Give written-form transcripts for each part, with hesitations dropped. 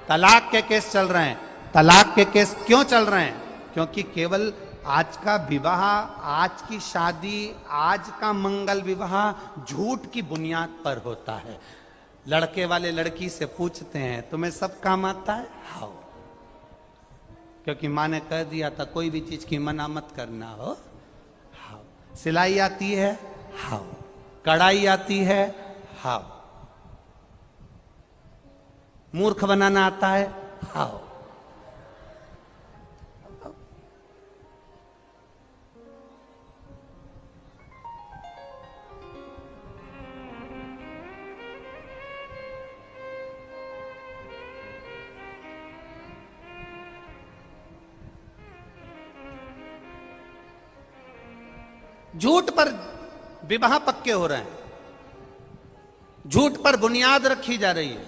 तलाक के केस चल रहे हैं। तलाक के केस क्यों चल रहे हैं? क्योंकि केवल आज का विवाह, आज की शादी, आज का मंगल विवाह झूठ की बुनियाद पर होता है। लड़के वाले लड़की से पूछते हैं तुम्हें सब काम आता है? हाँ, क्योंकि माँ ने कह दिया था कोई भी चीज की मना मत करना हो। हाँ। सिलाई आती है? हाँ। कढ़ाई आती है? हाँ। मूर्ख बनाना आता है? हाँ। झूठ पर विवाह पक्के हो रहे हैं, झूठ पर बुनियाद रखी जा रही है।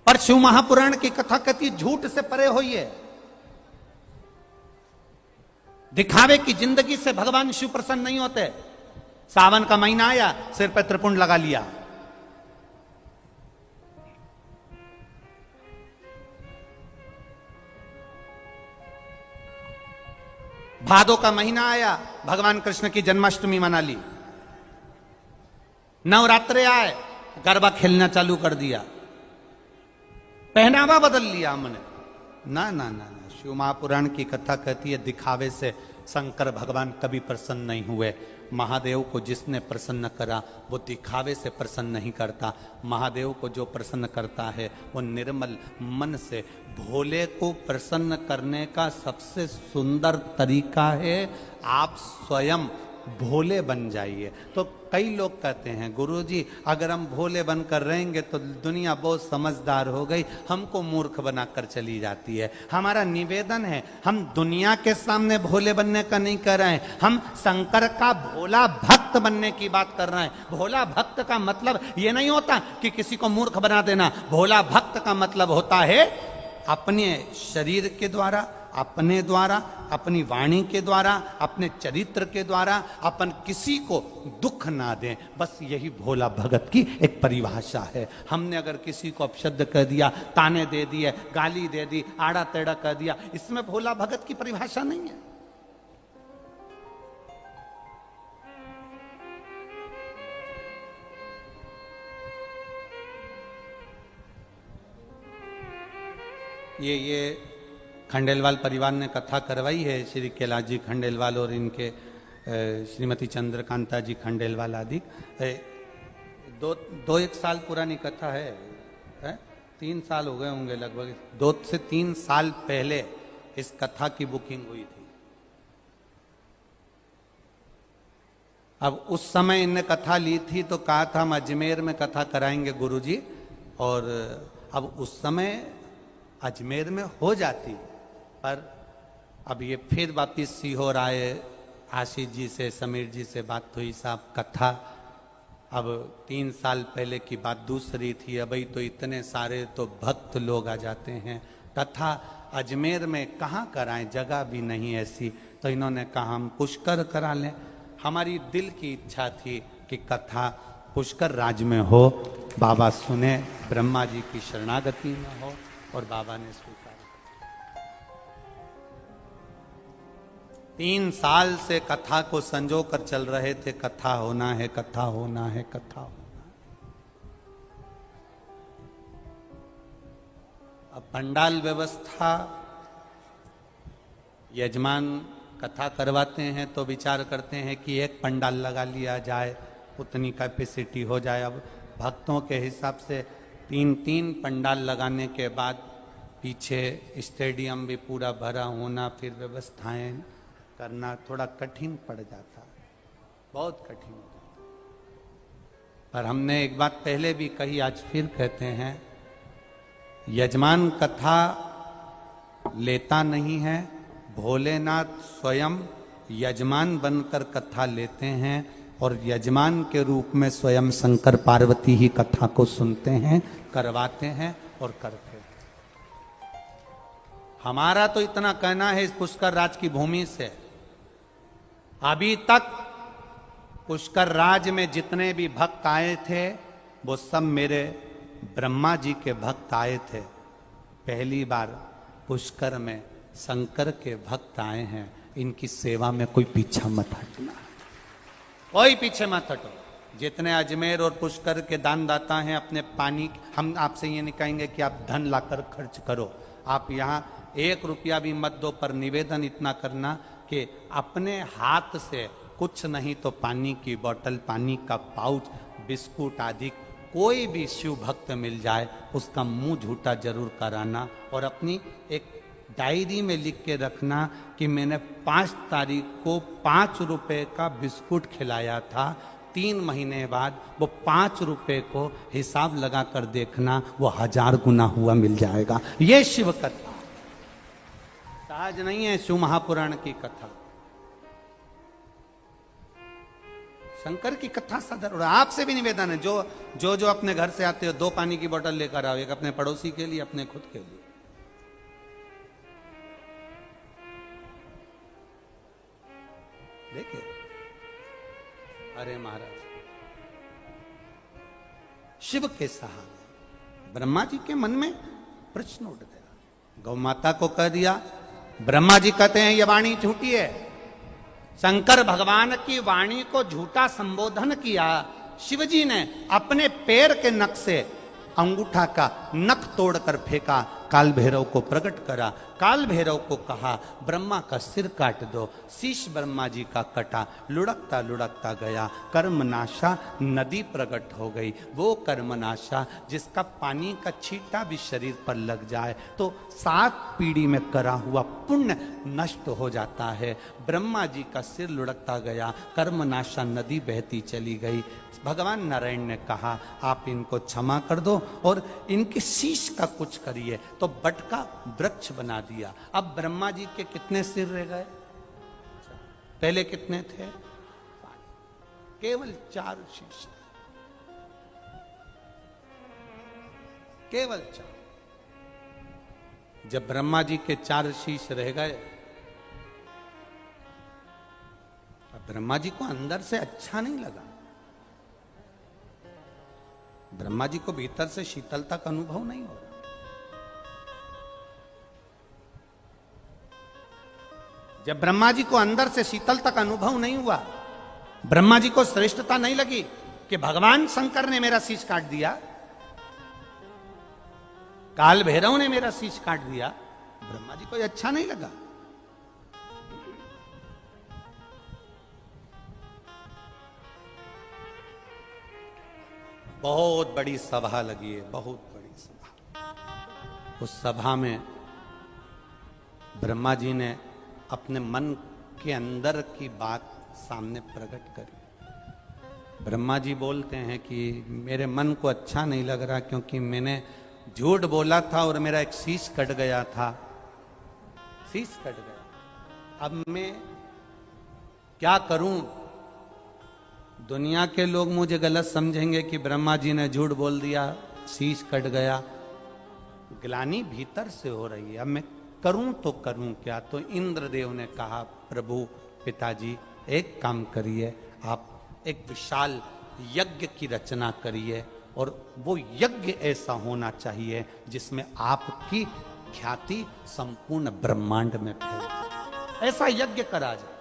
पर शिव महापुराण की कथा कहती झूठ से परे होइए। दिखावे की जिंदगी से भगवान शिव प्रसन्न नहीं होते। सावन का महीना आया, सिर पर त्रिपुंड लगा लिया। भादों का महीना आया, भगवान कृष्ण की जन्माष्टमी मना ली। नवरात्रे आए, गरबा खेलना चालू कर दिया। पहनावा बदल लिया हमने। ना ना ना ना, शिव महापुराण की कथा कहती है दिखावे से शंकर भगवान कभी प्रसन्न नहीं हुए। महादेव को जिसने प्रसन्न करा वो दिखावे से प्रसन्न नहीं करता। महादेव को जो प्रसन्न करता है वो निर्मल मन से। भोले को प्रसन्न करने का सबसे सुंदर तरीका है आप स्वयं भोले बन जाइए। तो कई लोग कहते हैं गुरुजी अगर हम भोले बनकर रहेंगे तो दुनिया बहुत समझदार हो गई, हमको मूर्ख बनाकर चली जाती है। हमारा निवेदन है हम दुनिया के सामने भोले बनने का नहीं कर रहे हैं, हम शंकर का भोला भक्त बनने की बात कर रहे हैं। भोला भक्त का मतलब ये नहीं होता कि किसी को मूर्ख बना देना। भोला भक्त का मतलब होता है अपने शरीर के द्वारा, अपने द्वारा, अपनी वाणी के द्वारा, अपने चरित्र के द्वारा अपन किसी को दुख ना दें। बस यही भोला भगत की एक परिभाषा है। हमने अगर किसी को अपशब्द कह दिया, ताने दे दिए, गाली दे दी, आड़ा टेढ़ा कह दिया, इसमें भोला भगत की परिभाषा नहीं है। ये खंडेलवाल परिवार ने कथा करवाई है, श्री कैलाश जी खंडेलवाल और इनके श्रीमती चंद्रकांता जी खंडेलवाल आदि। दो एक साल पुरानी कथा है, 3 साल हो गए होंगे लगभग। 2 से 3 साल पहले इस कथा की बुकिंग हुई थी। अब उस समय इनने कथा ली थी तो कहा था हम अजमेर में कथा कराएंगे गुरुजी, और अब उस समय अजमेर में हो जाती, पर अब ये फिर वापिस सीहोर आए, आशीष जी से, समीर जी से बात हुई, साहब कथा अब 3 साल पहले की बात दूसरी थी, अभी तो इतने सारे तो भक्त लोग आ जाते हैं, कथा अजमेर में कहाँ कराएं, जगह भी नहीं ऐसी। तो इन्होंने कहा हम पुष्कर करा लें। हमारी दिल की इच्छा थी कि कथा पुष्कर राज में हो, बाबा सुने, ब्रह्मा जी की शरणागति में हो, और बाबा ने स्वीकार। 3 साल से कथा को संजो कर चल रहे थे, कथा होना है, कथा होना है, कथा होना है। अब पंडाल व्यवस्था, यजमान कथा करवाते हैं तो विचार करते हैं कि एक पंडाल लगा लिया जाए, उतनी कैपेसिटी हो जाए। अब भक्तों के हिसाब से 3 पंडाल लगाने के बाद पीछे स्टेडियम भी पूरा भरा होना, फिर व्यवस्थाएं करना थोड़ा कठिन पड़ जाता, बहुत कठिन हो जाता। पर हमने एक बात पहले भी कही, आज फिर कहते हैं, यजमान कथा लेता नहीं है, भोलेनाथ स्वयं यजमान बनकर कथा लेते हैं, और यजमान के रूप में स्वयं शंकर पार्वती ही कथा को सुनते हैं, करवाते हैं और करते हैं। हमारा तो इतना कहना है इस पुष्कर राज की भूमि से, अभी तक पुष्कर राज में जितने भी भक्त आए थे वो सब मेरे ब्रह्मा जी के भक्त आए थे। पहली बार पुष्कर में शंकर के भक्त आए हैं, इनकी सेवा में कोई पीछा मत हटना, कोई पीछे मत हटो। जितने अजमेर और पुष्कर के दान दाता हैं, अपने पानी, हम आपसे ये नहीं कहेंगे कि आप धन लाकर खर्च करो, आप यहाँ 1 रुपया भी मत दो, पर निवेदन इतना करना कि अपने हाथ से कुछ नहीं तो पानी की बोतल, पानी का पाउच, बिस्कुट आदि कोई भी शिव भक्त मिल जाए उसका मुंह झूठा जरूर कराना, और अपनी एक डायरी में लिख के रखना कि मैंने 5 तारीख को 5 रुपए का बिस्कुट खिलाया था, 3 महीने बाद वो 5 रुपए को हिसाब लगा कर देखना, वो 1000 गुना हुआ मिल जाएगा। ये शिव कथा सहज नहीं है, शिव महापुराण की कथा, शंकर की कथा सदर। और आपसे भी निवेदन है, जो अपने घर से आते हो 2 पानी की बोतल लेकर आओ, एक अपने पड़ोसी के लिए, अपने खुद के लिए। देखिए, अरे महाराज, शिव के सहारे ब्रह्मा जी के मन में प्रश्न उठ गया। गौ माता को कह दिया, ब्रह्मा जी कहते हैं ये वाणी झूठी है, शंकर भगवान की वाणी को झूठा संबोधन किया। शिवजी ने अपने पैर के नख से अंगूठा का नख तोड़कर फेंका, काल भैरव को प्रकट करा, काल भैरव को कहा ब्रह्मा का सिर काट दो, शीश ब्रह्मा जी का कटा, लुढ़कता लुढ़कता गया, कर्मनाशा नदी प्रकट हो गई। वो कर्मनाशा जिसका पानी का छींटा भी शरीर पर लग जाए तो 7 पीढ़ी में करा हुआ पुण्य नष्ट हो जाता है। ब्रह्मा जी का सिर लुढ़कता गया, कर्मनाशा नदी बहती चली गई। भगवान नारायण ने कहा आप इनको क्षमा कर दो और इनके शीश का कुछ करिए, तो बट का वृक्ष बना दिया। अब ब्रह्मा जी के कितने सिर रह गए? पहले कितने थे? केवल 4 शीश, केवल 4। जब ब्रह्मा जी के 4 शीश रह गए, ब्रह्मा जी को अंदर से अच्छा नहीं लगा। ब्रह्मा जी को भीतर से शीतलता का अनुभव नहीं हो रहा। जब ब्रह्मा जी को अंदर से शीतलता का अनुभव नहीं हुआ, ब्रह्मा जी को श्रेष्ठता नहीं लगी कि भगवान शंकर ने मेरा शीश काट दिया, काल भैरव ने मेरा शीश काट दिया, ब्रह्मा जी को अच्छा नहीं लगा। बहुत बड़ी सभा लगी है, बहुत बड़ी सभा। उस सभा में ब्रह्मा जी ने अपने मन के अंदर की बात सामने प्रकट करी। ब्रह्मा जी बोलते हैं कि मेरे मन को अच्छा नहीं लग रहा, क्योंकि मैंने झूठ बोला था और मेरा एक शीश कट गया था, शीश कट गया। अब मैं क्या करूं? दुनिया के लोग मुझे गलत समझेंगे कि ब्रह्मा जी ने झूठ बोल दिया, शीश कट गया। ग्लानि भीतर से हो रही है, अब मैं करूं तो करूं क्या? तो इंद्रदेव ने कहा प्रभु पिताजी एक काम करिए, आप एक विशाल यज्ञ की रचना करिए, और वो यज्ञ ऐसा होना चाहिए जिसमें आपकी ख्याति संपूर्ण ब्रह्मांड में फैले, ऐसा यज्ञ करा जाए।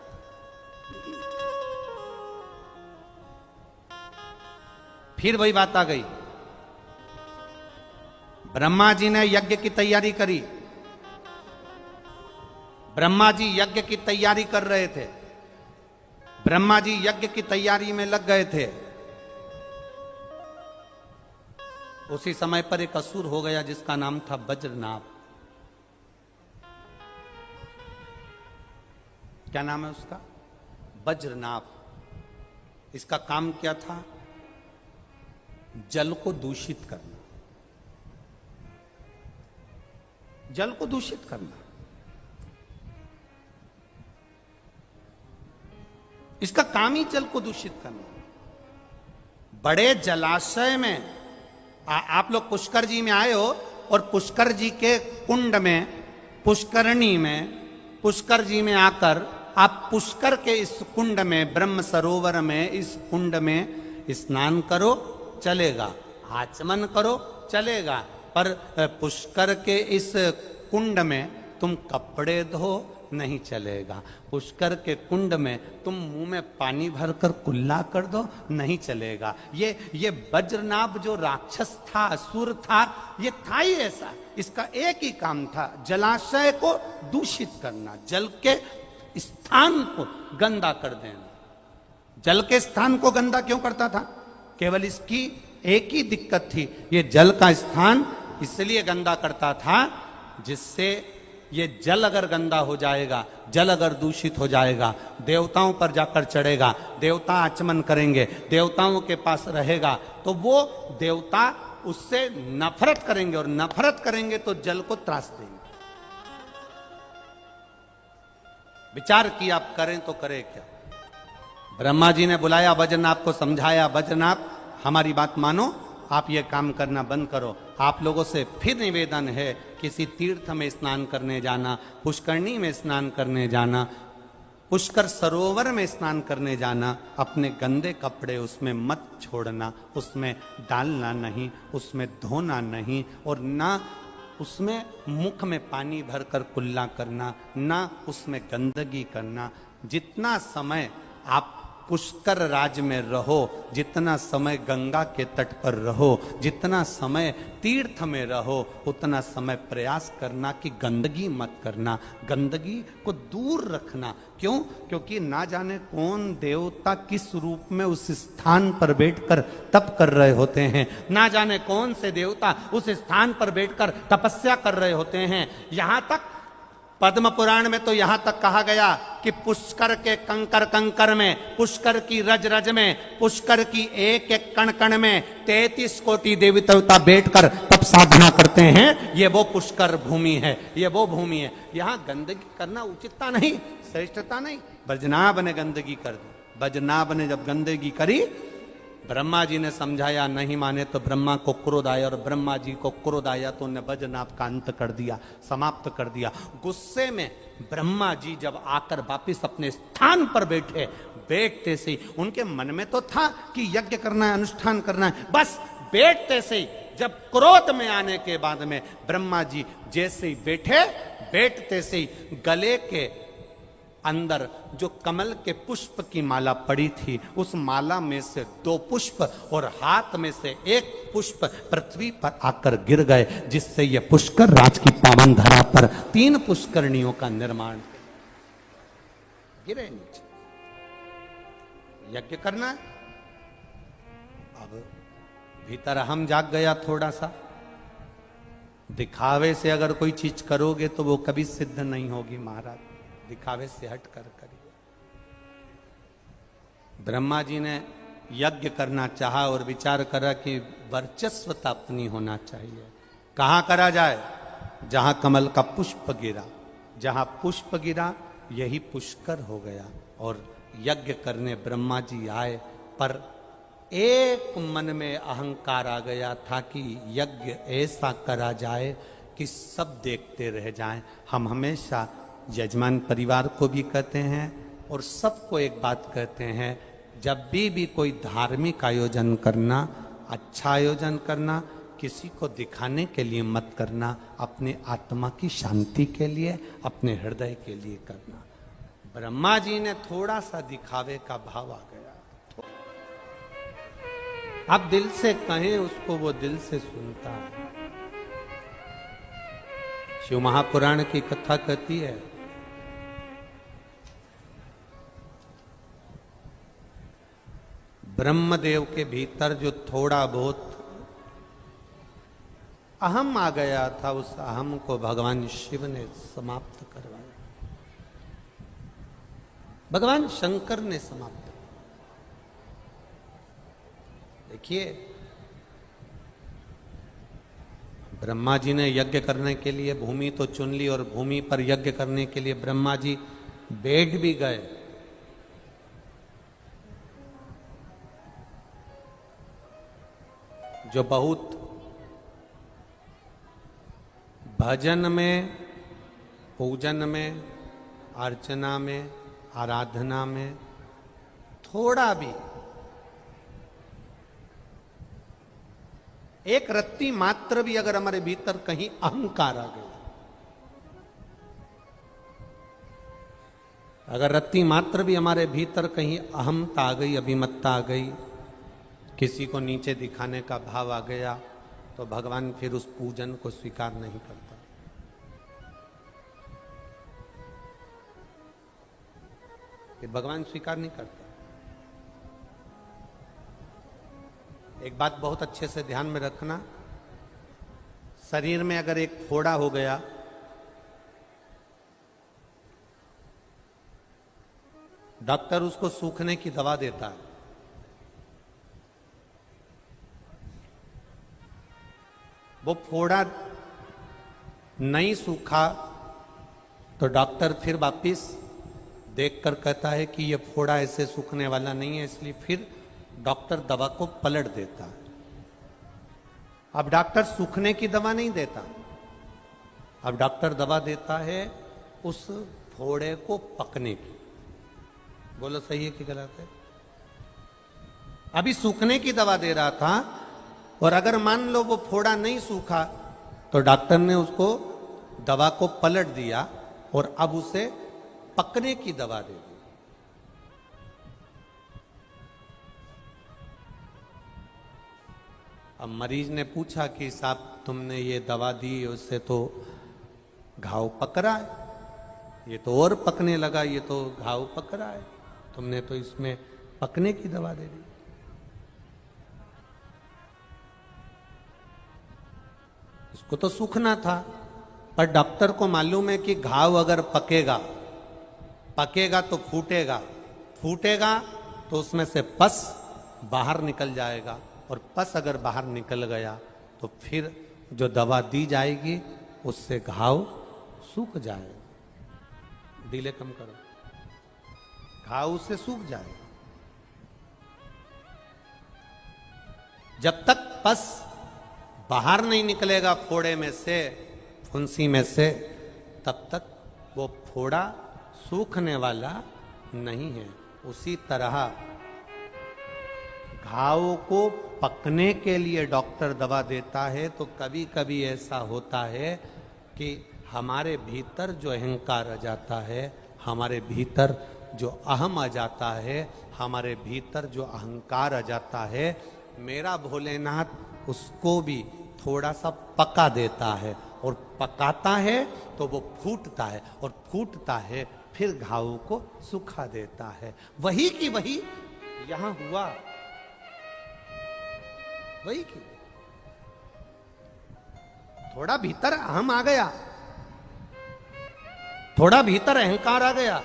फिर वही बात आ गई, ब्रह्मा जी ने यज्ञ की तैयारी करी। ब्रह्मा जी यज्ञ की तैयारी कर रहे थे, ब्रह्मा जी यज्ञ की तैयारी में लग गए थे। उसी समय पर एक असुर हो गया जिसका नाम था वज्रनाभ। क्या नाम है उसका? वज्रनाभ। इसका काम क्या था? जल को दूषित करना, जल को दूषित करना। इसका काम ही जल को दूषित करना। बड़े जलाशय में आप लोग पुष्कर जी में आए हो, और पुष्कर जी के कुंड में, पुष्करणी में, पुष्कर जी में आकर आप पुष्कर के इस कुंड में, ब्रह्म सरोवर में, इस कुंड में स्नान करो, चलेगा। आचमन करो, चलेगा। पर पुष्कर के इस कुंड में तुम कपड़े धो नहीं चलेगा, पुष्कर के कुंड में तुम मुंह में पानी भरकर कुल्ला कर दो नहीं चलेगा। ये वज्रनाभ जो राक्षस था, असुर था, ये था ही ऐसा। इसका एक ही काम था, जलाशय को दूषित करना, जल के स्थान को गंदा कर देना। जल के स्थान को गंदा क्यों करता था? केवल इसकी एक ही दिक्कत थी, ये जल का स्थान इसलिए गंदा करता था जिससे ये जल अगर गंदा हो जाएगा, जल अगर दूषित हो जाएगा, देवताओं पर जाकर चढ़ेगा, देवता आचमन करेंगे, देवताओं के पास रहेगा, तो वो देवता उससे नफरत करेंगे, और नफरत करेंगे तो जल को त्रास देंगे। विचार किया, आप करें तो करें क्या? ब्रह्मा जी ने बुलाया वज्रनाभ को, समझाया, वज्रनाभ हमारी बात मानो, आप ये काम करना बंद करो। आप लोगों से फिर निवेदन है, किसी तीर्थ में स्नान करने जाना, पुष्करणी में स्नान करने जाना, पुष्कर सरोवर में स्नान करने जाना, अपने गंदे कपड़े उसमें मत छोड़ना, उसमें डालना नहीं, उसमें धोना नहीं, और ना उसमें मुख में पानी भरकर कुल्ला करना, ना उसमें गंदगी करना। जितना समय आप पुष्कर राज में रहो, जितना समय गंगा के तट पर रहो, जितना समय तीर्थ में रहो, उतना समय प्रयास करना कि गंदगी मत करना, गंदगी को दूर रखना। क्यों? क्योंकि ना जाने कौन देवता किस रूप में उस स्थान पर बैठकर तप कर रहे होते हैं, ना जाने कौन से देवता उस स्थान पर बैठकर तपस्या कर रहे होते हैं। यहां तक पद्म पुराण में तो यहां तक कहा गया कि पुष्कर के कंकर कंकर में, पुष्कर की रज रज में, पुष्कर की एक एक कण कण में 33 कोटि देवी देवता बैठकर तप साधना करते हैं। ये वो पुष्कर भूमि है, ये वो भूमि है। यहां गंदगी करना उचितता नहीं, श्रेष्ठता नहीं। वज्रनाभ ने गंदगी कर दी। वज्रनाभ ने जब गंदगी करी, ब्रह्मा जी ने समझाया, नहीं माने तो ब्रह्मा को क्रोध आया, और ब्रह्मा जी को क्रोध आया तो उन्हें वज्रनाभ का अंत कर दिया, समाप्त कर दिया। गुस्से में ब्रह्मा जी जब आकर वापिस अपने स्थान पर बैठे, बैठते से उनके मन में तो था कि यज्ञ करना है, अनुष्ठान करना है, बस बैठते से जब क्रोध में आने के बाद में ब्रह्मा जी जैसे ही बैठे, बैठते से गले के अंदर जो कमल के पुष्प की माला पड़ी थी, उस माला में से 2 पुष्प और हाथ में से 1 पुष्प पृथ्वी पर आकर गिर गए, जिससे यह पुष्कर राज की पावन धरा पर 3 पुष्करणियों का निर्माण गिरे नीचे। यज्ञ करना है। अब भीतर हम जाग गया थोड़ा सा। दिखावे से अगर कोई चीज करोगे तो वो कभी सिद्ध नहीं होगी महाराज, दिखावे से हट कर करिए। ब्रह्मा जी ने यज्ञ करना चाहा और विचार करा कि वर्चस्वता अपनी होना चाहिए। कहां करा जाए? जहां कमल का पुष्प गिरा, जहां पुष्प गिरा यही पुष्कर हो गया। और यज्ञ करने ब्रह्मा जी आए, पर एक मन में अहंकार आ गया था कि यज्ञ ऐसा करा जाए कि सब देखते रह जाएं। हम हमेशा यजमान परिवार को भी कहते हैं और सबको एक बात कहते हैं, जब भी कोई धार्मिक आयोजन करना, अच्छा आयोजन करना, किसी को दिखाने के लिए मत करना, अपने आत्मा की शांति के लिए, अपने हृदय के लिए करना। ब्रह्मा जी ने थोड़ा सा दिखावे का भाव आ गया। आप दिल से कहें उसको, वो दिल से सुनता है। शिव महापुराण की कथा कहती है, ब्रह्मदेव के भीतर जो थोड़ा बहुत अहम आ गया था, उस अहम को भगवान शिव ने समाप्त करवाया, भगवान शंकर ने समाप्त। देखिए, ब्रह्मा जी ने यज्ञ करने के लिए भूमि तो चुन ली, और भूमि पर यज्ञ करने के लिए ब्रह्मा जी बैठ भी गए। जो बहुत भजन में, पूजन में, अर्चना में, आराधना में थोड़ा भी एक रत्ती मात्र भी अगर हमारे भीतर कहीं अहंकार आ गया, अगर रत्ती मात्र भी हमारे भीतर कहीं अहमता आ गई, अभिमत्ता आ गई, किसी को नीचे दिखाने का भाव आ गया, तो भगवान फिर उस पूजन को स्वीकार नहीं करता। कि भगवान स्वीकार नहीं करता। एक बात बहुत अच्छे से ध्यान में रखना, शरीर में अगर एक फोड़ा हो गया, डॉक्टर उसको सूखने की दवा देता है। वो फोड़ा नहीं सूखा तो डॉक्टर फिर वापिस देखकर कहता है कि ये फोड़ा ऐसे सूखने वाला नहीं है, इसलिए फिर डॉक्टर दवा को पलट देता है। अब डॉक्टर सूखने की दवा नहीं देता, अब डॉक्टर दवा देता है उस फोड़े को पकने की। बोलो सही है कि गलत है? अभी सूखने की दवा दे रहा था, और अगर मान लो वो फोड़ा नहीं सूखा तो डॉक्टर ने उसको दवा को पलट दिया और अब उसे पकने की दवा दे दी। अब मरीज ने पूछा कि साहब तुमने ये दवा दी, उससे तो घाव पक रहा है, ये तो और पकने लगा, ये तो घाव पक रहा है, तुमने तो इसमें पकने की दवा दे दी। इसको तो सूखना था, पर डॉक्टर को मालूम है कि घाव अगर पकेगा, पकेगा तो फूटेगा, फूटेगा तो उसमें से पस बाहर निकल जाएगा, और पस अगर बाहर निकल गया तो फिर जो दवा दी जाएगी उससे घाव सूख जाएगा। डीले कम करो, घाव उससे सूख जाएगा। जब तक पस बाहर नहीं निकलेगा फोड़े में से, फुंसी में से, तब तक वो फोड़ा सूखने वाला नहीं है। उसी तरह घाव को पकने के लिए डॉक्टर दवा देता है, तो कभी कभी ऐसा होता है कि हमारे भीतर जो अहंकार आ जाता है, हमारे भीतर जो अहम आ जाता है, हमारे भीतर जो अहंकार आ जाता है, मेरा भोलेनाथ उसको भी थोड़ा सा पका देता है, और पकाता है तो वो फूटता है, और फूटता है फिर घाव को सुखा देता है। वही की वही यहां हुआ, वही की थोड़ा भीतर अहम आ गया, थोड़ा भीतर अहंकार आ गया,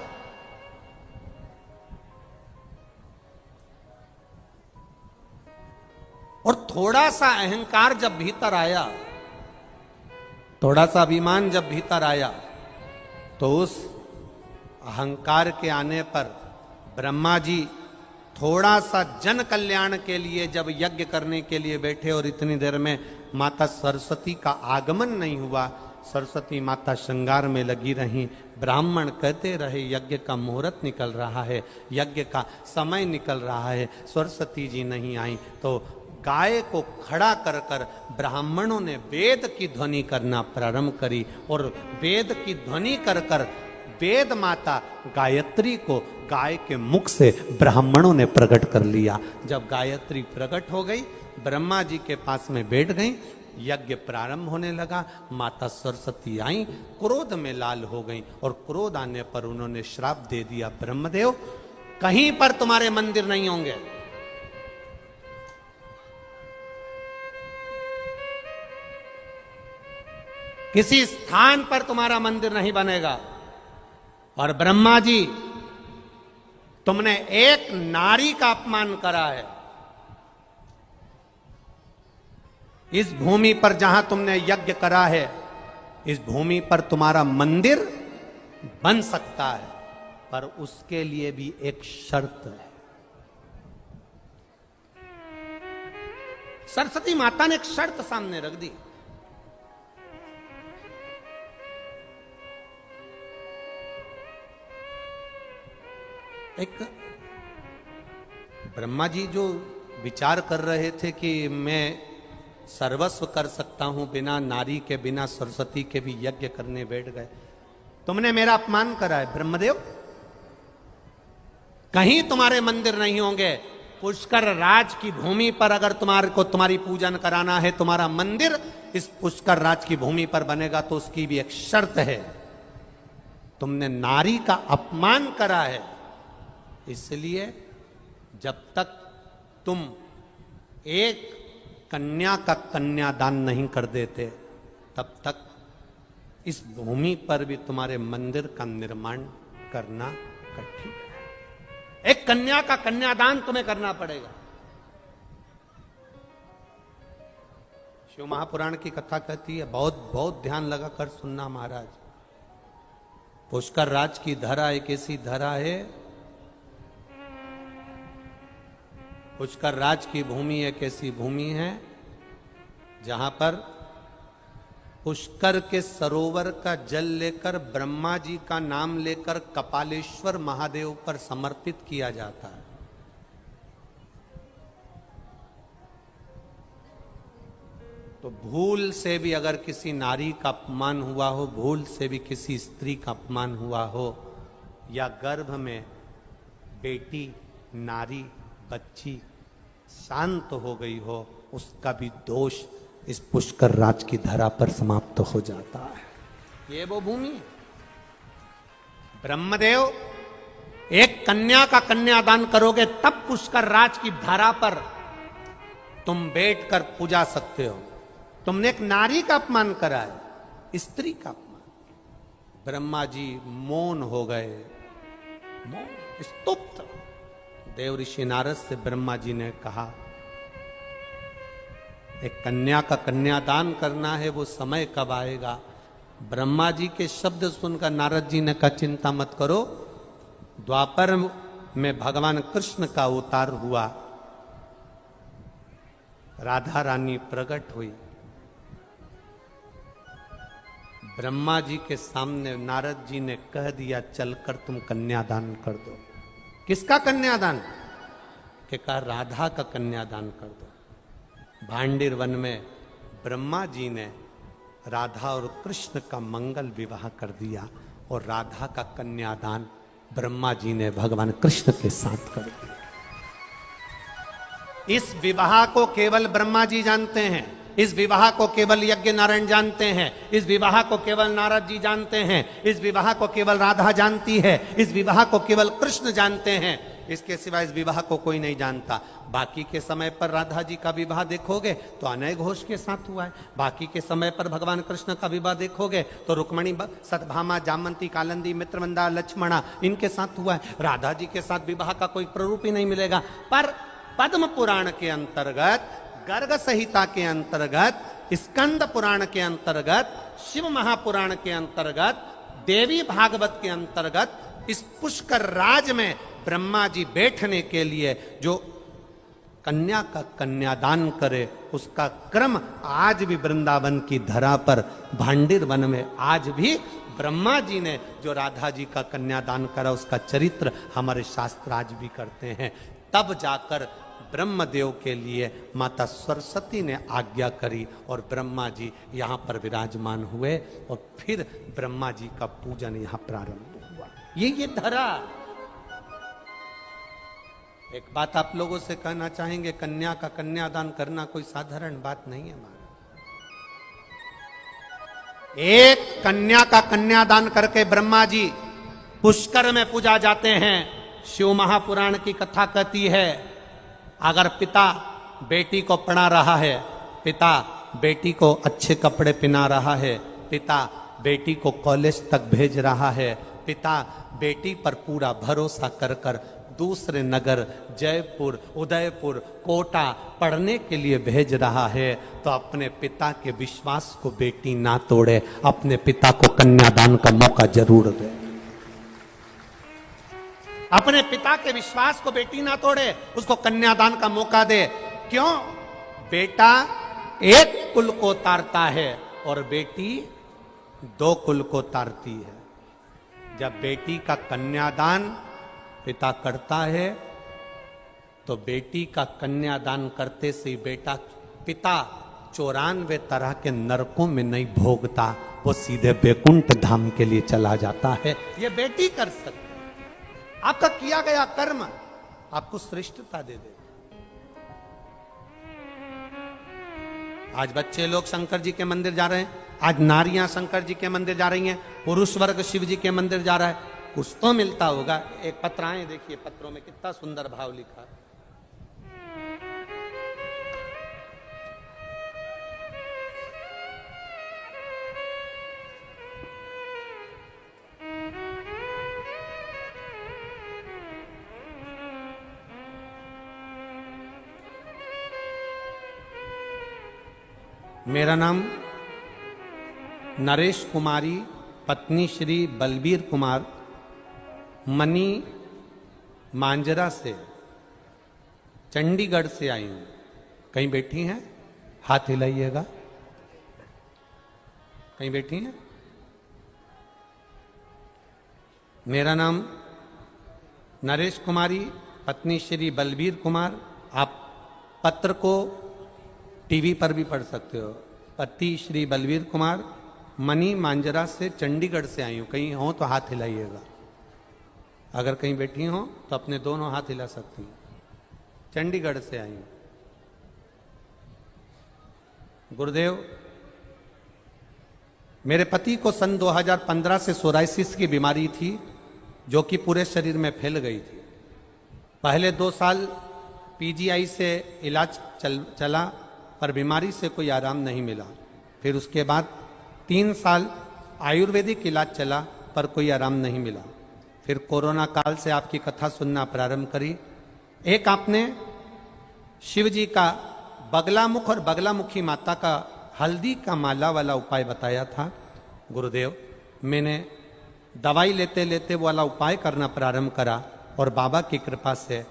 और थोड़ा सा अहंकार जब भीतर आया, थोड़ा सा अभिमान जब भीतर आया, तो उस अहंकार के आने पर ब्रह्मा जी थोड़ा सा जन कल्याण के लिए जब यज्ञ करने के लिए बैठे, और इतनी देर में माता सरस्वती का आगमन नहीं हुआ, सरस्वती माता श्रृंगार में लगी रहीं, ब्राह्मण कहते रहे यज्ञ का मुहूर्त निकल रहा है, यज्ञ का समय निकल रहा है, सरस्वती जी नहीं आई, तो गाय को खड़ा कर कर ब्राह्मणों ने वेद की ध्वनि करना प्रारंभ करी, और वेद की ध्वनि कर कर वेद माता गायत्री को गाय के मुख से ब्राह्मणों ने प्रकट कर लिया। जब गायत्री प्रकट हो गई, ब्रह्मा जी के पास में बैठ गई, यज्ञ प्रारंभ होने लगा। माता सरस्वती आई, क्रोध में लाल हो गई, और क्रोध आने पर उन्होंने श्राप दे दिया, ब्रह्मदेव कहीं पर तुम्हारे मंदिर नहीं होंगे, किसी स्थान पर तुम्हारा मंदिर नहीं बनेगा। और ब्रह्मा जी, तुमने एक नारी का अपमान करा है, इस भूमि पर जहां तुमने यज्ञ करा है, इस भूमि पर तुम्हारा मंदिर बन सकता है, पर उसके लिए भी एक शर्त है। सरस्वती माता ने एक शर्त सामने रख दी। एक ब्रह्मा जी जो विचार कर रहे थे कि मैं सर्वस्व कर सकता हूं, बिना नारी के, बिना सरस्वती के भी यज्ञ करने बैठ गए। तुमने मेरा अपमान करा है ब्रह्मदेव। कहीं तुम्हारे मंदिर नहीं होंगे, पुष्कर राज की भूमि पर अगर तुम्हारे को तुम्हारी पूजन कराना है, तुम्हारा मंदिर इस पुष्कर राज की भूमि पर बनेगा, तो उसकी भी एक शर्त है, तुमने नारी का अपमान करा है। इसलिए जब तक तुम एक कन्या का कन्यादान नहीं कर देते, तब तक इस भूमि पर भी तुम्हारे मंदिर का निर्माण करना कठिन है। एक कन्या का कन्यादान तुम्हें करना पड़ेगा। शिव महापुराण की कथा कहती है, बहुत बहुत ध्यान लगाकर सुनना महाराज। पुष्कर राज की धरा एक ऐसी धरा है, पुष्कर राज की भूमि एक ऐसी भूमि है जहां पर पुष्कर के सरोवर का जल लेकर ब्रह्मा जी का नाम लेकर कपालेश्वर महादेव पर समर्पित किया जाता है। तो भूल से भी अगर किसी नारी का अपमान हुआ हो, भूल से भी किसी स्त्री का अपमान हुआ हो, या गर्भ में बेटी, नारी, बच्ची शांत हो गई हो, उसका भी दोष इस पुष्कर राज की धरा पर समाप्त हो जाता है। ये वो भूमि है। ब्रह्मदेव, एक कन्या का कन्यादान करोगे तब पुष्कर राज की धरा पर तुम बैठकर पूजा सकते हो। तुमने एक नारी का अपमान करा है, स्त्री का अपमान। ब्रह्मा जी मौन हो गए, मौन, स्तुप्त। देव ऋषि नारद से ब्रह्मा जी ने कहा, एक कन्या का कन्यादान करना है, वो समय कब आएगा? ब्रह्मा जी के शब्द सुनकर नारद जी ने कहा, चिंता मत करो, द्वापर में भगवान कृष्ण का अवतार हुआ, राधा रानी प्रकट हुई। ब्रह्मा जी के सामने नारद जी ने कह दिया, चलकर तुम कन्यादान कर दो। किसका कन्यादान? कि कहा राधा का कन्यादान कर दो। भांडिर वन में ब्रह्मा जी ने राधा और कृष्ण का मंगल विवाह कर दिया और राधा का कन्यादान ब्रह्मा जी ने भगवान कृष्ण के साथ कर दिया। इस विवाह को केवल ब्रह्मा जी जानते हैं, इस विवाह को केवल यज्ञ नारायण जानते हैं, इस विवाह को केवल नारद जी जानते हैं, इस विवाह को केवल राधा जानती है, इस विवाह को केवल कृष्ण जानते हैं। इसके सिवा इस विवाह को कोई नहीं जानता। बाकी के समय पर राधा जी का विवाह देखोगे तो अनय घोष के साथ हुआ है। बाकी के समय पर भगवान कृष्ण का विवाह देखोगे तो रुक्मणी, सतभामा, जामंती, कालंदी, मित्रवंदा, लक्ष्मणा, इनके साथ हुआ है। राधा जी के साथ विवाह का कोई प्ररूप ही नहीं मिलेगा। पर पद्म पुराण के अंतर्गत, गर्ग संहिता के अंतर्गत, स्कंद पुराण के अंतर्गत, शिव महापुराण के अंतर्गत, देवी भागवत के अंतर्गत इस पुष्कर राज में ब्रह्मा जी बैठने के लिए जो कन्या का कन्यादान करे, उसका क्रम आज भी वृंदावन की धरा पर भांडिर वन में आज भी ब्रह्मा जी ने जो राधा जी का कन्यादान करा, उसका चरित्र हमारे शास्त्र आज भी करते हैं। तब जाकर ब्रह्मदेव के लिए माता सरस्वती ने आज्ञा करी और ब्रह्मा जी यहाँ पर विराजमान हुए और फिर ब्रह्मा जी का पूजन यहाँ प्रारंभ हुआ। ये धरा। एक बात आप लोगों से कहना चाहेंगे, कन्या का कन्यादान करना कोई साधारण बात नहीं है हमारा। एक कन्या का कन्यादान करके ब्रह्मा जी पुष्कर में पूजा जाते हैं। शिव महापुराण की कथा कहती है, अगर पिता बेटी को पढ़ा रहा है, पिता बेटी को अच्छे कपड़े पहना रहा है, पिता बेटी को कॉलेज तक भेज रहा है, पिता बेटी पर पूरा भरोसा कर कर दूसरे नगर जयपुर, उदयपुर, कोटा पढ़ने के लिए भेज रहा है, तो अपने पिता के विश्वास को बेटी ना तोड़े, अपने पिता को कन्यादान का मौका जरूर दे। अपने पिता के विश्वास को बेटी ना तोड़े, उसको कन्यादान का मौका दे। क्यों? बेटा एक कुल को तारता है और बेटी दो कुल को तारती है। जब बेटी का कन्यादान पिता करता है तो बेटी का कन्यादान करते से बेटा, पिता 94 तरह के नरकों में नहीं भोगता, वो सीधे बैकुंठ धाम के लिए चला जाता है। ये बेटी कर सकती है। आपका किया गया कर्म आपको श्रेष्ठता दे दे। आज बच्चे लोग शंकर जी के मंदिर जा रहे हैं, आज नारियां शंकर जी के मंदिर जा रही हैं, पुरुष वर्ग शिव जी के मंदिर जा रहा है, कुछ तो मिलता होगा। एक पत्र आए, देखिए पत्रों में कितना सुंदर भाव लिखा। मेरा नाम नरेश कुमारी, पत्नी श्री बलबीर कुमार, मनी मांजरा से, चंडीगढ़ से आई हूं। कहीं बैठी हैं? हाथ हिलाइएगा। कहीं बैठी हैं? मेरा नाम नरेश कुमारी, पत्नी श्री बलबीर कुमार। आप पत्र को टीवी पर भी पढ़ सकते हो। पति श्री बलबीर कुमार, मनी मांजरा से, चंडीगढ़ से आई हूं। कहीं हो तो हाथ हिलाइएगा। अगर कहीं बैठी हो तो अपने दोनों हाथ हिला सकती हैं। चंडीगढ़ से आई हूं। गुरुदेव, मेरे पति को सन 2015 से सोराइसिस की बीमारी थी, जो कि पूरे शरीर में फैल गई थी। पहले 2 साल पीजीआई से इलाज चला, पर बीमारी से कोई आराम नहीं मिला। फिर उसके बाद 3 साल आयुर्वेदिक इलाज चला, पर कोई आराम नहीं मिला। फिर कोरोना काल से आपकी कथा सुनना प्रारंभ करी। एक आपने शिव जी का बगलामुख और बगलामुखी माता का हल्दी का माला वाला उपाय बताया था। गुरुदेव, मैंने दवाई लेते लेते वाला उपाय करना प्रारंभ करा और बाबा की कृपा से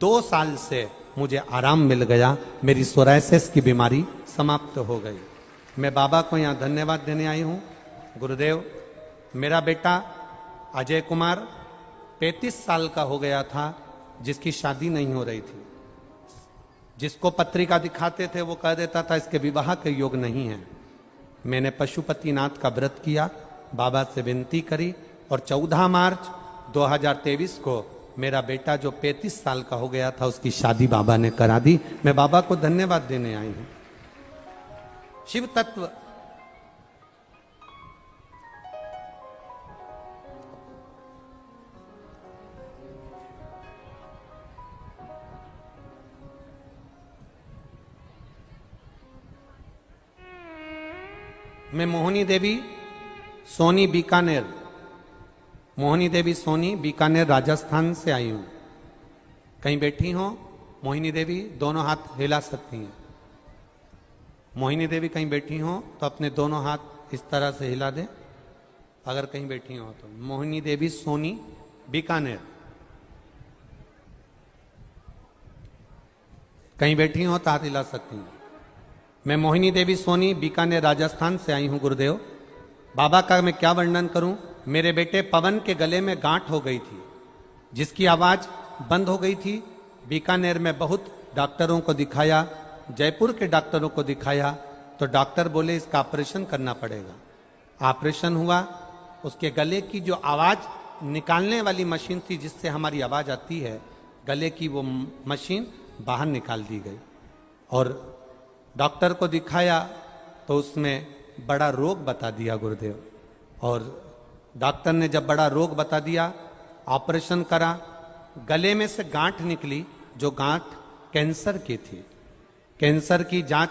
2 साल से मुझे आराम मिल गया। मेरी सोराइसिस की बीमारी समाप्त हो गई। मैं बाबा को यहाँ धन्यवाद देने आई हूँ। गुरुदेव, मेरा बेटा अजय कुमार 35 साल का हो गया था, जिसकी शादी नहीं हो रही थी। जिसको पत्रिका दिखाते थे वो कह देता था इसके विवाह के योग नहीं है। मैंने पशुपतिनाथ का व्रत किया, बाबा से विनती करी और 14 मार्च 2023 को मेरा बेटा जो 35 साल का हो गया था उसकी शादी बाबा ने करा दी। मैं बाबा को धन्यवाद देने आई हूं। शिव तत्व मैं मोहिनी देवी सोनी बीकानेर, मोहिनी देवी सोनी बीकानेर राजस्थान से आई हूं। कहीं बैठी हो मोहिनी देवी? दोनों हाथ हिला सकती हैं। मोहिनी देवी कहीं बैठी हो तो अपने दोनों हाथ इस तरह से हिला दें। अगर कहीं बैठी हो तो मोहिनी देवी सोनी बीकानेर। कहीं बैठी हो तो हाथ हिला सकती हैं। मैं मोहिनी देवी सोनी बीकानेर राजस्थान से आई हूं। गुरुदेव, बाबा का मैं क्या वर्णन करूं। मेरे बेटे पवन के गले में गांठ हो गई थी, जिसकी आवाज बंद हो गई थी। बीकानेर में बहुत डॉक्टरों को दिखाया, जयपुर के डॉक्टरों को दिखाया, तो डॉक्टर बोले इसका ऑपरेशन करना पड़ेगा। ऑपरेशन हुआ। उसके गले की जो आवाज निकालने वाली मशीन थी, जिससे हमारी आवाज आती है, गले की वो मशीन बाहर निकाल दी गई। और डॉक्टर को दिखाया तो उसमें बड़ा रोग बता दिया गुरुदेव। और डॉक्टर ने जब बड़ा रोग बता दिया, ऑपरेशन करा, गले में से गांठ निकली, जो गांठ कैंसर की थी। कैंसर की जांच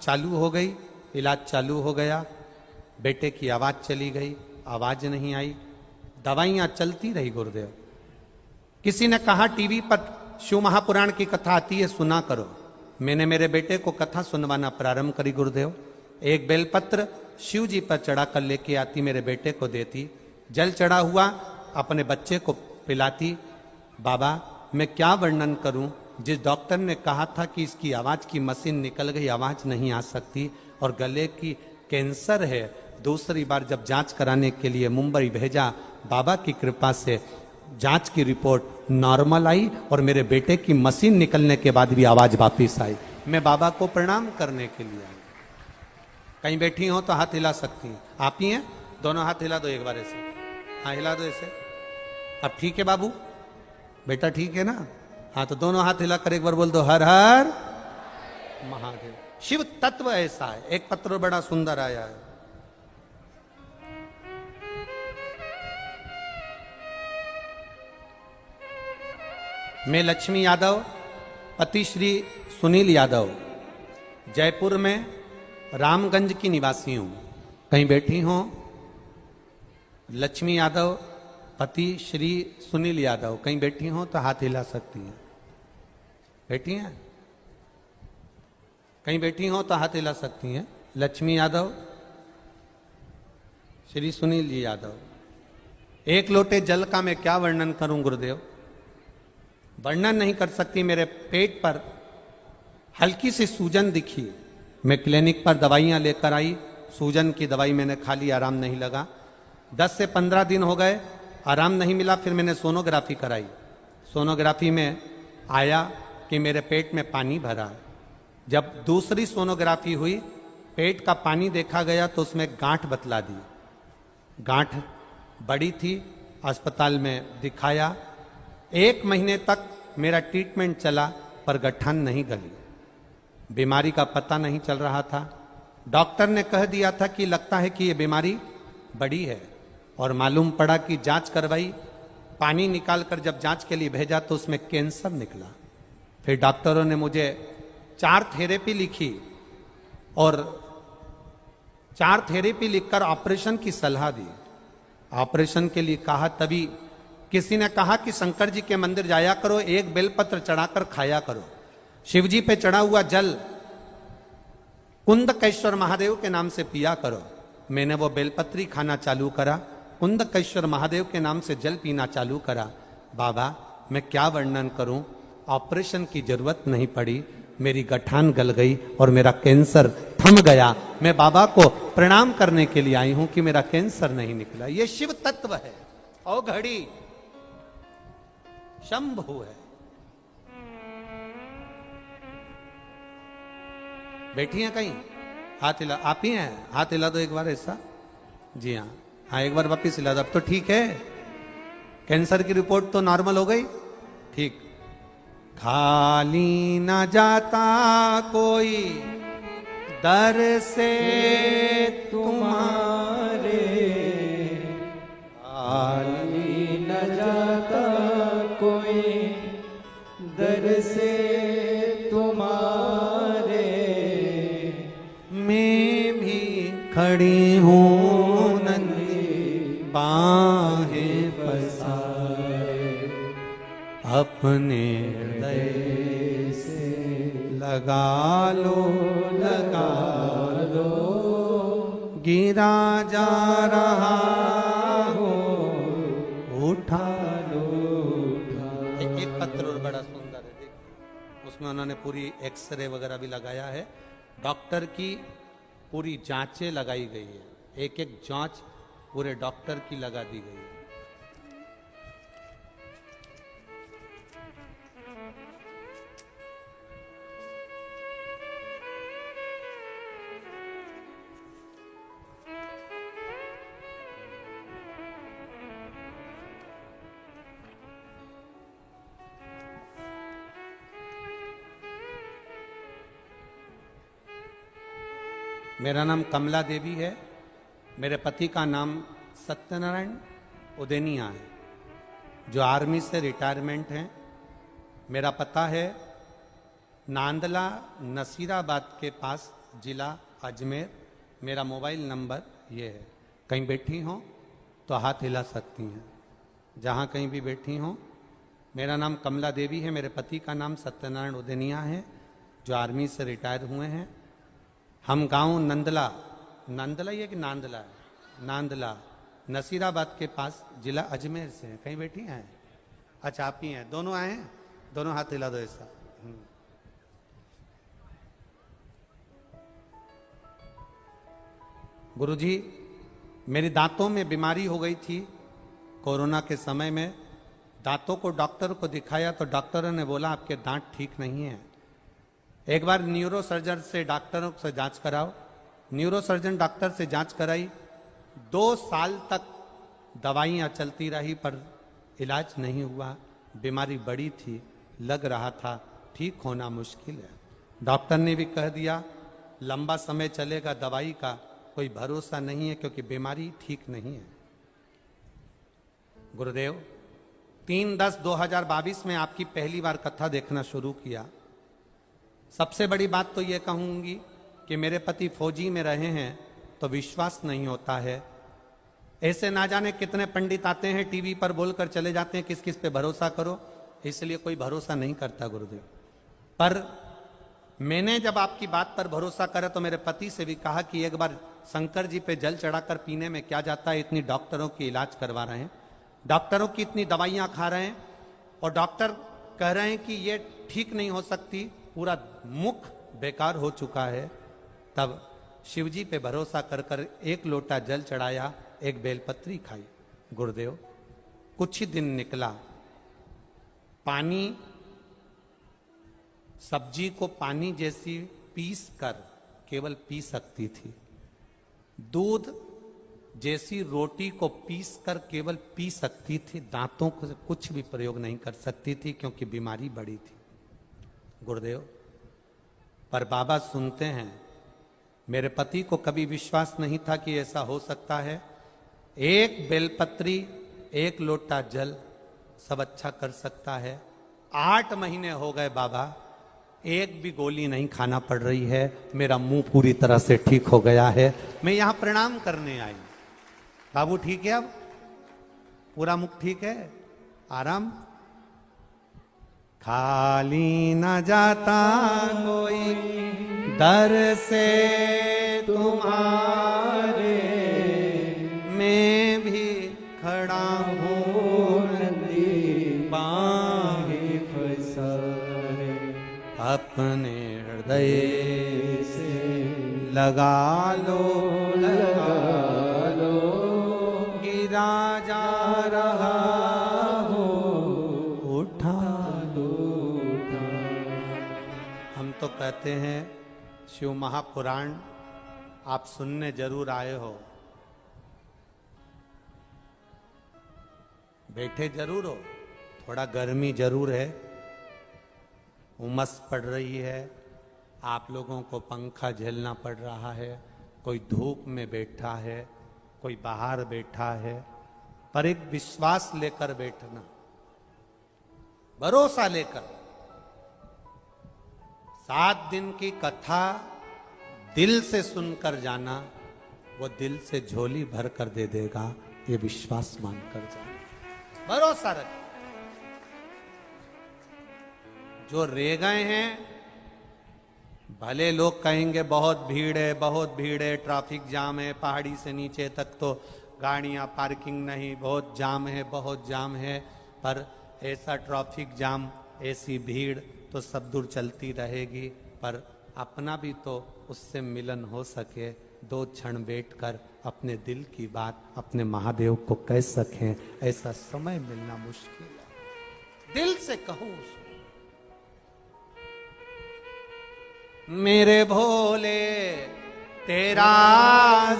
चालू हो गई, इलाज चालू हो गया। बेटे की आवाज चली गई, आवाज नहीं आई, दवाइयां चलती रही गुरुदेव। किसी ने कहा टीवी पर शिव महापुराण की कथा आती है, सुना करो। मैंने मेरे बेटे को कथा सुनवाना प्रारंभ करी गुरुदेव। एक बेलपत्र शिव जी पर चढ़ा कर लेके आती, मेरे बेटे को देती, जल चढ़ा हुआ अपने बच्चे को पिलाती। बाबा, मैं क्या वर्णन करूं, जिस डॉक्टर ने कहा था कि इसकी आवाज की मशीन निकल गई, आवाज नहीं आ सकती और गले की कैंसर है। दूसरी बार जब जांच कराने के लिए मुंबई भेजा, बाबा की कृपा से जांच की रिपोर्ट नॉर्मल आई और मेरे बेटे की मशीन निकलने के बाद भी आवाज वापिस आई। मैं बाबा को प्रणाम करने के लिए आई। कहीं बैठी हो तो हाथ हिला सकती हैं। आप ही हैं, दोनों हाथ हिला दो एक बार ऐसे। हाँ हिला दो ऐसे। अब ठीक है बाबू, बेटा ठीक है ना? हाँ तो दोनों हाथ हिला कर एक बार बोल दो हर हर महादेव। शिव तत्व ऐसा है। एक पत्र बड़ा सुंदर आया है। मैं लक्ष्मी यादव, पति श्री सुनील यादव, जयपुर में रामगंज की निवासी हूं। कहीं बैठी हो? लक्ष्मी यादव, पति श्री सुनील यादव, कहीं बैठी हो तो हाथ हिला सकती हैं। बैठी हैं? कहीं बैठी हो तो हाथ हिला सकती हैं। लक्ष्मी यादव, श्री सुनील यादव। एक लोटे जल का मैं क्या वर्णन करूं गुरुदेव, वर्णन नहीं कर सकती। मेरे पेट पर हल्की सी सूजन दिखी, मैं क्लिनिक पर दवाइयां लेकर आई, सूजन की दवाई मैंने खा ली, आराम नहीं लगा। 10 से 15 दिन हो गए, आराम नहीं मिला। फिर मैंने सोनोग्राफी कराई। सोनोग्राफी में आया कि मेरे पेट में पानी भरा है। जब दूसरी सोनोग्राफी हुई, पेट का पानी देखा गया तो उसमें गांठ बतला दी। गांठ बड़ी थी, अस्पताल में दिखाया। 1 महीने तक मेरा ट्रीटमेंट चला पर गठान नहीं गली। बीमारी का पता नहीं चल रहा था। डॉक्टर ने कह दिया था कि लगता है कि ये बीमारी बड़ी है, और मालूम पड़ा कि जांच करवाई, पानी निकालकर जब जांच के लिए भेजा तो उसमें कैंसर निकला। फिर डॉक्टरों ने मुझे 4 थेरेपी लिखी और 4 थेरेपी लिखकर ऑपरेशन की सलाह दी। ऑपरेशन के लिए कहा, तभी किसी ने कहा कि शंकर जी के मंदिर जाया करो, एक बेलपत्र चढ़ाकर खाया करो, शिवजी पे चढ़ा हुआ जल कुंदकेश्वर महादेव के नाम से पिया करो। मैंने वो बेलपत्री खाना चालू करा, कुंदकेश्वर महादेव के नाम से जल पीना चालू करा। बाबा मैं क्या वर्णन करूं, ऑपरेशन की जरूरत नहीं पड़ी, मेरी गठान गल गई और मेरा कैंसर थम गया। मैं बाबा को प्रणाम करने के लिए आई हूं कि मेरा कैंसर नहीं निकला। ये शिव तत्व है। ओ घड़ी शंभु है। बैठी हैं कहीं? हाथ हिला। आप ही हैं? हाथ हिला दो एक बार ऐसा। जी हाँ, हाँ एक बार वापिस हिला दो। अब तो ठीक है, कैंसर की रिपोर्ट तो नॉर्मल हो गई। ठीक। खाली न जाता कोई दर से तुम्हारे, खाली न जाता कोई दर से तुम्हारे, मैं भी खड़ी हूँ नंदी बाहें पसारे, अपने हृदय से लगा लो गिरा जा रहा हो उठा लो। एक पत्र और बड़ा सुंदर है, देखिए उसमें उन्होंने पूरी एक्सरे वगैरह भी लगाया है। डॉक्टर की पूरी जांचें लगाई गई है, एक एक जांच पूरे डॉक्टर की लगा दी गई है। मेरा नाम कमला देवी है। मेरे पति का नाम सत्यनारायण उदेनिया है, जो आर्मी से रिटायरमेंट हैं। मेरा पता है नांदला नसीराबाद के पास, जिला अजमेर। मेरा मोबाइल नंबर ये है। कहीं बैठी हो तो हाथ हिला सकती हैं, जहाँ कहीं भी बैठी हो। मेरा नाम कमला देवी है। मेरे पति का नाम सत्यनारायण उदेनिया है, जो आर्मी से रिटायर हुए हैं। हम गांव नंदला, नंदला ये कि नांदला है, नांदला नसीराबाद के पास, जिला अजमेर से हैं। कहीं बैठी हैं? अच्छा आप ही हैं। दोनों आए हैं? दोनों हाथ हिला दो ऐसा। गुरुजी मेरी दांतों में बीमारी हो गई थी कोरोना के समय में। दांतों को डॉक्टर को दिखाया तो डॉक्टरों ने बोला आपके दांत ठीक नहीं है, एक बार न्यूरो सर्जन से डॉक्टरों से जांच कराओ। न्यूरोसर्जन डॉक्टर से जांच कराई, 2 साल तक दवाइयाँ चलती रही पर इलाज नहीं हुआ। बीमारी बड़ी थी, लग रहा था ठीक होना मुश्किल है। डॉक्टर ने भी कह दिया लंबा समय चलेगा, दवाई का कोई भरोसा नहीं है क्योंकि बीमारी ठीक नहीं है। गुरुदेव 3/10/2022 में आपकी पहली बार कथा देखना शुरू किया। सबसे बड़ी बात तो ये कहूंगी कि मेरे पति फौजी में रहे हैं तो विश्वास नहीं होता है। ऐसे ना जाने कितने पंडित आते हैं टीवी पर बोलकर चले जाते हैं किस किस पे भरोसा करो, इसलिए कोई भरोसा नहीं करता गुरुदेव। पर मैंने जब आपकी बात पर भरोसा करा तो मेरे पति से भी कहा कि एक बार शंकर जी पे जल चढ़ाकर पीने में क्या जाता है, इतनी डॉक्टरों की इलाज करवा रहे हैं, डॉक्टरों की इतनी दवाइयां खा रहे हैं और डॉक्टर कह रहे हैं कि ये ठीक नहीं हो सकती, पूरा मुख बेकार हो चुका है। तब शिवजी पे भरोसा कर कर 1 लोटा जल चढ़ाया, 1 बेलपत्री खाई। गुरुदेव कुछ ही दिन निकला, पानी, सब्जी को पानी जैसी पीस कर केवल पी सकती थी, दूध जैसी रोटी को पीस कर केवल पी सकती थी, दांतों को कुछ भी प्रयोग नहीं कर सकती थी क्योंकि बीमारी बड़ी थी। गुरुदेव पर बाबा सुनते हैं। मेरे पति को कभी विश्वास नहीं था कि ऐसा हो सकता है। 1 बेलपत्री, 1 लोटा जल सब अच्छा कर सकता है। 8 महीने हो गए बाबा, एक भी गोली नहीं खाना पड़ रही है, मेरा मुंह पूरी तरह से ठीक हो गया है। मैं यहां प्रणाम करने आई। बाबू ठीक है, अब पूरा मुख ठीक है, आराम। खाली न जाता कोई दर से तुम्हारे, मैं भी खड़ा हूँ नदी बाहें फंसाए, अपने हृदय से लगा लो, गिरा जा रहा हो उठा लो। हम तो कहते हैं शिव महापुराण आप सुनने जरूर आए हो, बैठे जरूर हो, थोड़ा गर्मी जरूर है, उमस पड़ रही है, आप लोगों को पंखा झेलना पड़ रहा है, कोई धूप में बैठा है, कोई बाहर बैठा है, पर एक विश्वास लेकर बैठना, भरोसा लेकर। 7 दिन की कथा दिल से सुनकर जाना, वो दिल से झोली भर कर दे देगा, ये विश्वास मानकर जाना, भरोसा रख। जो रह गए हैं, भले लोग कहेंगे बहुत भीड़ है, बहुत भीड़ है, ट्रैफिक जाम है, पहाड़ी से नीचे तक तो गाड़ियां पार्किंग नहीं, बहुत जाम है, बहुत जाम है। पर ऐसा ट्रैफिक जाम, ऐसी भीड़ तो सब दूर चलती रहेगी, पर अपना भी तो उससे मिलन हो सके, 2 क्षण बैठकर अपने दिल की बात अपने महादेव को कह सकें, ऐसा समय मिलना मुश्किल है। दिल से कहूं उसको, मेरे भोले तेरा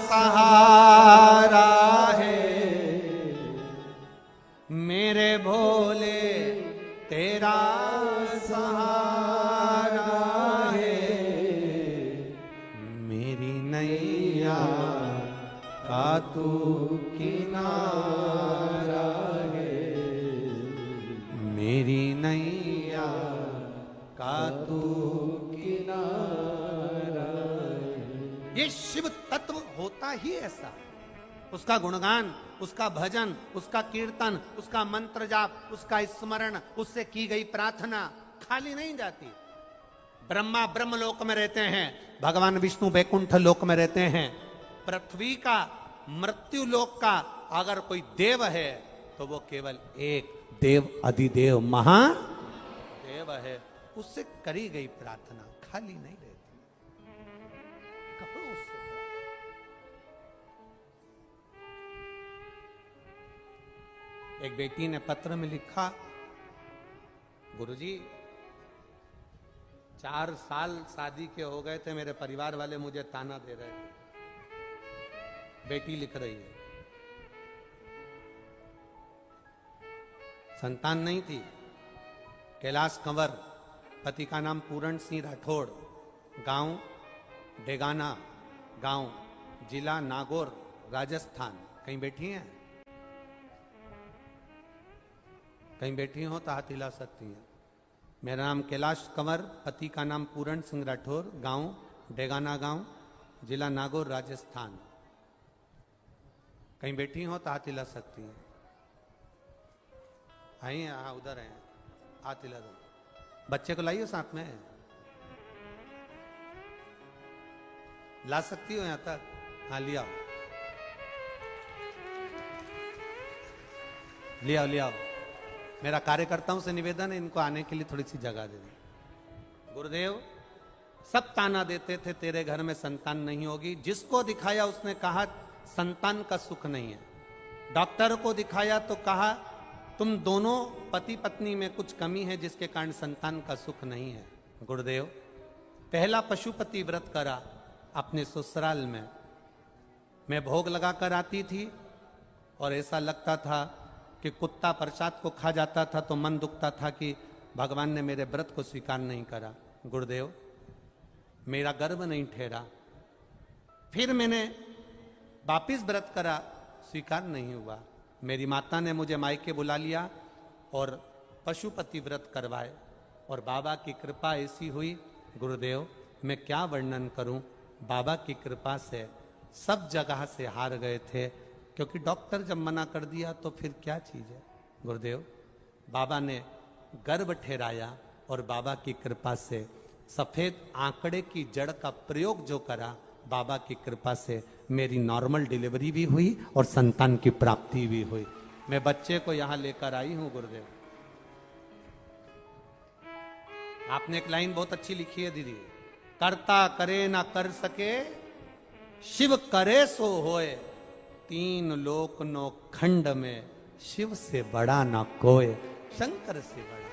सहारा है, मेरे भोले तेरा सहारा है, मेरी नैया का तू किनारा है, मेरी नैया का तू किनारा है। ये शिव तत्व होता ही ऐसा, उसका गुणगान, उसका भजन, उसका कीर्तन, उसका मंत्र जाप, उसका स्मरण, उससे की गई प्रार्थना खाली नहीं जाती। ब्रह्मा ब्रह्म लोक में रहते हैं, भगवान विष्णु बैकुंठ लोक में रहते हैं। पृथ्वी का, मृत्यु लोक का अगर कोई देव है तो वो केवल एक देव अधिदेव महादेव है, उससे करी गई प्रार्थना खाली नहीं रहती। कहो उससे। एक बेटी ने पत्र में लिखा, गुरुजी 4 साल शादी के हो गए थे, मेरे परिवार वाले मुझे ताना दे रहे थे, बेटी लिख रही है। संतान नहीं थी। कैलाश कंवर, पति का नाम पूरण सिंह राठौड़, गांव डेगाना, गांव जिला नागौर, राजस्थान। कहीं बैठी हैं? कहीं बैठी हो तो हाथ हिला सकती हैं। मेरा नाम कैलाश कंवर, पति का नाम पूरण सिंह राठौर, गांव डेगाना, गांव जिला नागौर, राजस्थान। कहीं बैठी हो तो हाथ हिला सकती हैं। आई हैं? हाँ, उधर हैं, हाथ हिला दो। बच्चे को लाइए साथ में, ला सकती हो यहां तक? हाँ, लिया लिया लिया। मेरा कार्यकर्ताओं से निवेदन है, इनको आने के लिए थोड़ी सी जगह दे दें। गुरुदेव सब ताना देते थे तेरे घर में संतान नहीं होगी। जिसको दिखाया उसने कहा संतान का सुख नहीं है। डॉक्टर को दिखाया तो कहा तुम दोनों पति पत्नी में कुछ कमी है जिसके कारण संतान का सुख नहीं है। गुरुदेव पहला पशुपति व्रत करा अपने ससुराल में। मैं भोग लगा कर आती थी और ऐसा लगता था कि कुत्ता प्रसाद को खा जाता था तो मन दुखता था कि भगवान ने मेरे व्रत को स्वीकार नहीं करा। गुरुदेव मेरा गर्व नहीं ठहरा। फिर मैंने वापिस व्रत करा, स्वीकार नहीं हुआ। मेरी माता ने मुझे मायके बुला लिया और पशुपति व्रत करवाए और बाबा की कृपा ऐसी हुई। गुरुदेव मैं क्या वर्णन करूं, बाबा की कृपा से सब जगह से हार गए थे, क्योंकि डॉक्टर जब मना कर दिया तो फिर क्या चीज है। गुरुदेव बाबा ने गर्भ ठहराया और बाबा की कृपा से सफेद आंकड़े की जड़ का प्रयोग जो करा, बाबा की कृपा से मेरी नॉर्मल डिलीवरी भी हुई और संतान की प्राप्ति भी हुई। मैं बच्चे को यहां लेकर आई हूं। गुरुदेव आपने एक लाइन बहुत अच्छी लिखी है दीदी, करता करे ना कर सके शिव करे सो होए, तीन लोक नो खंड में शिव से बड़ा ना कोई, शंकर से बड़ा।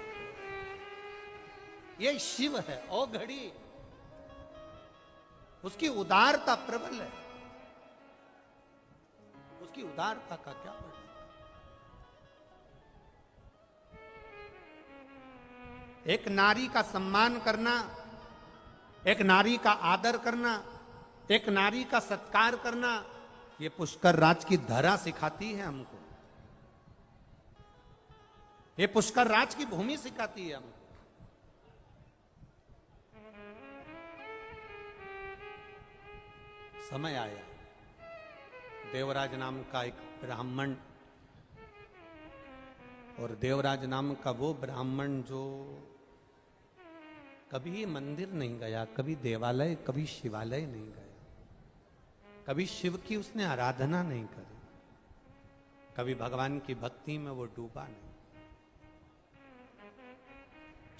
ये शिव है ओ घड़ी, उसकी उदारता प्रबल है। उसकी उदारता का क्या वर्णन। एक नारी का सम्मान करना, एक नारी का आदर करना, एक नारी का सत्कार करना, ये पुष्कर राज की धरा सिखाती है हमको। ये पुष्कर राज की भूमि सिखाती है हमको। समय आया, देवराज नाम का एक ब्राह्मण, और देवराज नाम का वो ब्राह्मण जो कभी मंदिर नहीं गया, कभी देवालय, कभी शिवालय नहीं गया, कभी शिव की उसने आराधना नहीं करी, कभी भगवान की भक्ति में वो डूबा नहीं।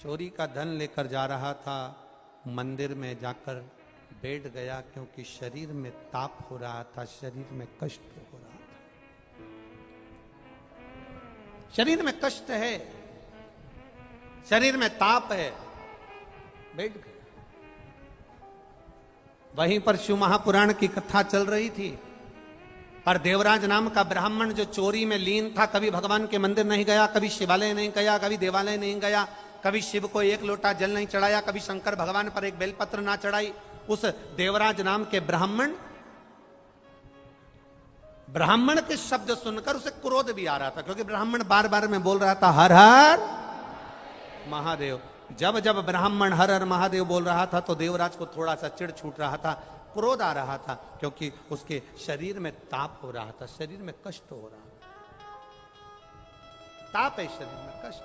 चोरी का धन लेकर जा रहा था, मंदिर में जाकर बैठ गया क्योंकि शरीर में ताप हो रहा था, शरीर में कष्ट हो रहा था। शरीर में कष्ट है, शरीर में ताप है, बैठ गया। वहीं पर शिव महापुराण की कथा चल रही थी और देवराज नाम का ब्राह्मण जो चोरी में लीन था, कभी भगवान के मंदिर नहीं गया, कभी शिवालय नहीं गया, कभी देवालय नहीं गया, कभी शिव को एक लोटा जल नहीं चढ़ाया, कभी शंकर भगवान पर एक बेलपत्र ना चढ़ाई। उस देवराज नाम के ब्राह्मण के शब्द सुनकर उसे क्रोध भी आ रहा था, क्योंकि ब्राह्मण बार बार में बोल रहा था हर हर महादेव। जब जब ब्राह्मण हर हर महादेव बोल रहा था तो देवराज को थोड़ा सा चिढ़ छूट रहा था, क्रोध आ रहा था, क्योंकि उसके शरीर में ताप हो रहा था, शरीर में कष्ट हो रहा था। ताप है शरीर में, कष्ट।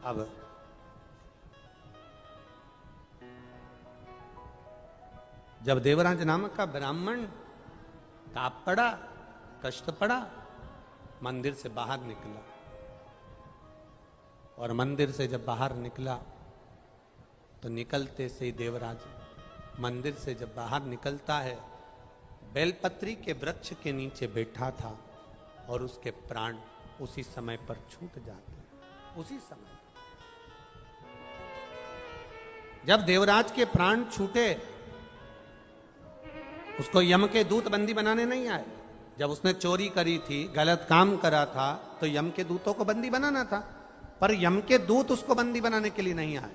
अब जब देवराज नामक का ब्राह्मण ताप पड़ा, कष्ट पड़ा, मंदिर से बाहर निकला, और मंदिर से जब बाहर निकला तो निकलते से ही देवराज मंदिर से जब बाहर निकलता है, बेलपत्री के वृक्ष के नीचे बैठा था और उसके प्राण उसी समय पर छूट जाते हैं। उसी समय जब देवराज के प्राण छूटे, उसको यम के दूत बंदी बनाने नहीं आए। जब उसने चोरी करी थी, गलत काम करा था, तो यम के दूतों को बंदी बनाना था, पर यम के दूत उसको बंदी बनाने के लिए नहीं आए।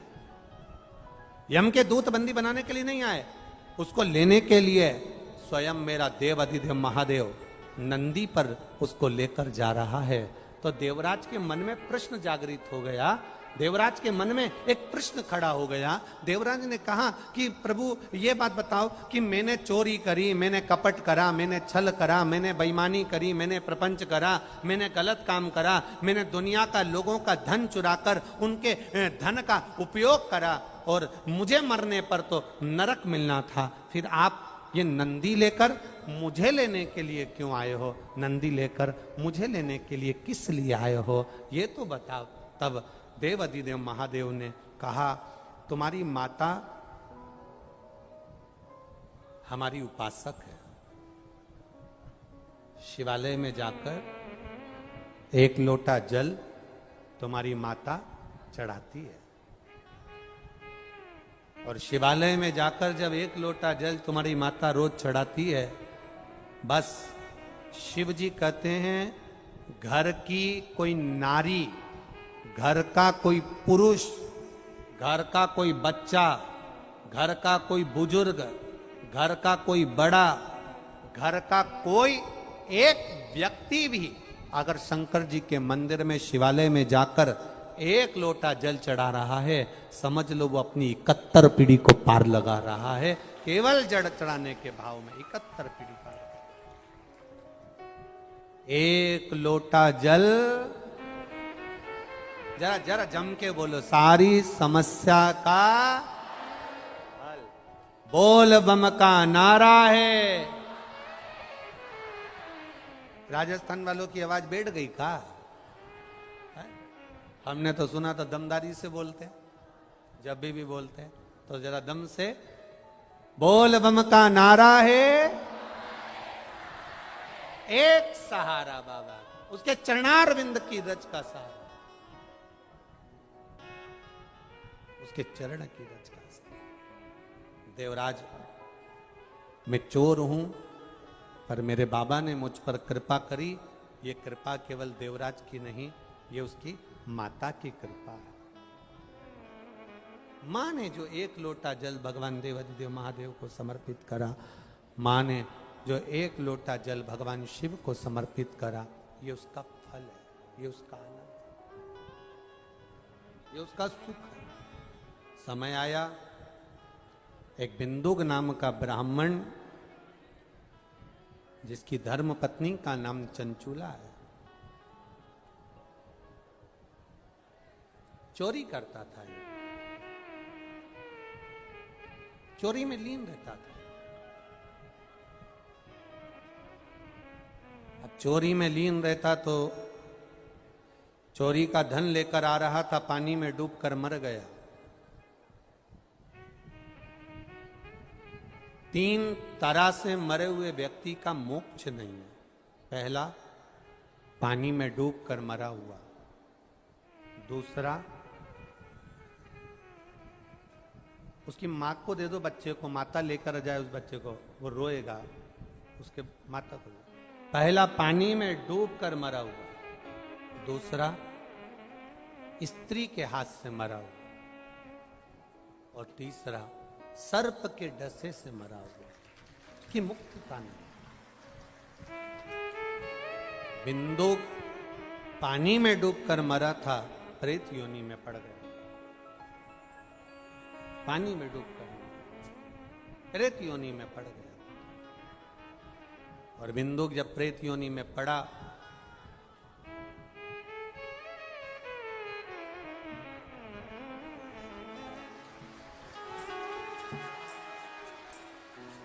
यम के दूत बंदी बनाने के लिए नहीं आए, उसको लेने के लिए स्वयं मेरा देव अधिदेव महादेव नंदी पर उसको लेकर जा रहा है। तो देवराज के मन में प्रश्न जागृत हो गया, देवराज के मन में एक प्रश्न खड़ा हो गया। देवराज ने कहा कि प्रभु ये बात बताओ कि मैंने चोरी करी, मैंने कपट करा, मैंने छल करा, मैंने बेईमानी करी, मैंने प्रपंच करा, मैंने गलत काम करा, मैंने दुनिया का लोगों का धन चुराकर उनके धन का उपयोग करा और मुझे मरने पर तो नरक मिलना था, फिर आप ये नंदी लेकर मुझे लेने के लिए क्यों आए हो? नंदी लेकर मुझे लेने के लिए किस लिए आए हो, ये तो बताओ। तब देव अधिदेव महादेव ने कहा, तुम्हारी माता हमारी उपासक है, शिवालय में जाकर एक लोटा जल तुम्हारी माता चढ़ाती है, और शिवालय में जाकर जब एक लोटा जल तुम्हारी माता रोज चढ़ाती है, बस शिव जी कहते हैं घर की कोई नारी, घर का कोई पुरुष, घर का कोई बच्चा, घर का कोई बुजुर्ग, घर का कोई बड़ा, घर का कोई एक व्यक्ति भी अगर शंकर जी के मंदिर में शिवालय में जाकर एक लोटा जल चढ़ा रहा है, समझ लो वो अपनी 71 पीढ़ी को पार लगा रहा है, केवल जड़ चढ़ाने के भाव में 71 पीढ़ी पार। एक लोटा जल, जरा जरा जम के बोलो, सारी समस्या का हल। बोल बम का नारा है। राजस्थान वालों की आवाज बैठ गई का? हमने तो सुना तो दमदारी से बोलते, जब भी बोलते तो जरा दम से। बोल बम का नारा है, एक सहारा बाबा, उसके चरणार बिंद की रज का सहारा, उसके चरण की रज का सहारा। देवराज, मैं चोर हूं, पर मेरे बाबा ने मुझ पर कृपा करी। ये कृपा केवल देवराज की नहीं, ये उसकी माता की कृपा है। मां ने जो एक लोटा जल भगवान देवाधिदेव महादेव को समर्पित करा, मां ने जो एक लोटा जल भगवान शिव को समर्पित करा, ये उसका फल है, ये उसका आनंद है, ये उसका सुख है। समय आया, एक बिंदुक नाम का ब्राह्मण, जिसकी धर्म पत्नी का नाम चंचूला है, चोरी करता था, ये चोरी में लीन रहता था। अब चोरी में लीन रहता तो चोरी का धन लेकर आ रहा था, पानी में डूबकर मर गया। 3 तरह से मरे हुए व्यक्ति का मोक्ष नहीं है। पहला, पानी में डूबकर मरा हुआ। दूसरा, उसकी माँ को दे दो बच्चे को, माता लेकर जाए उस बच्चे को, वो रोएगा, उसके माता को। पहला पानी में डूबकर मरा हुआ, दूसरा स्त्री के हाथ से मरा हुआ, और तीसरा सर्प के डसे से मरा हुआ, कि मुक्तता नहीं। बिंदु पानी में डूबकर मरा था, प्रेत योनि में पड़ गया। पानी में डूबकर प्रेत योनि में पड़ गया, और बिंदुक जब प्रेत योनि में पड़ा,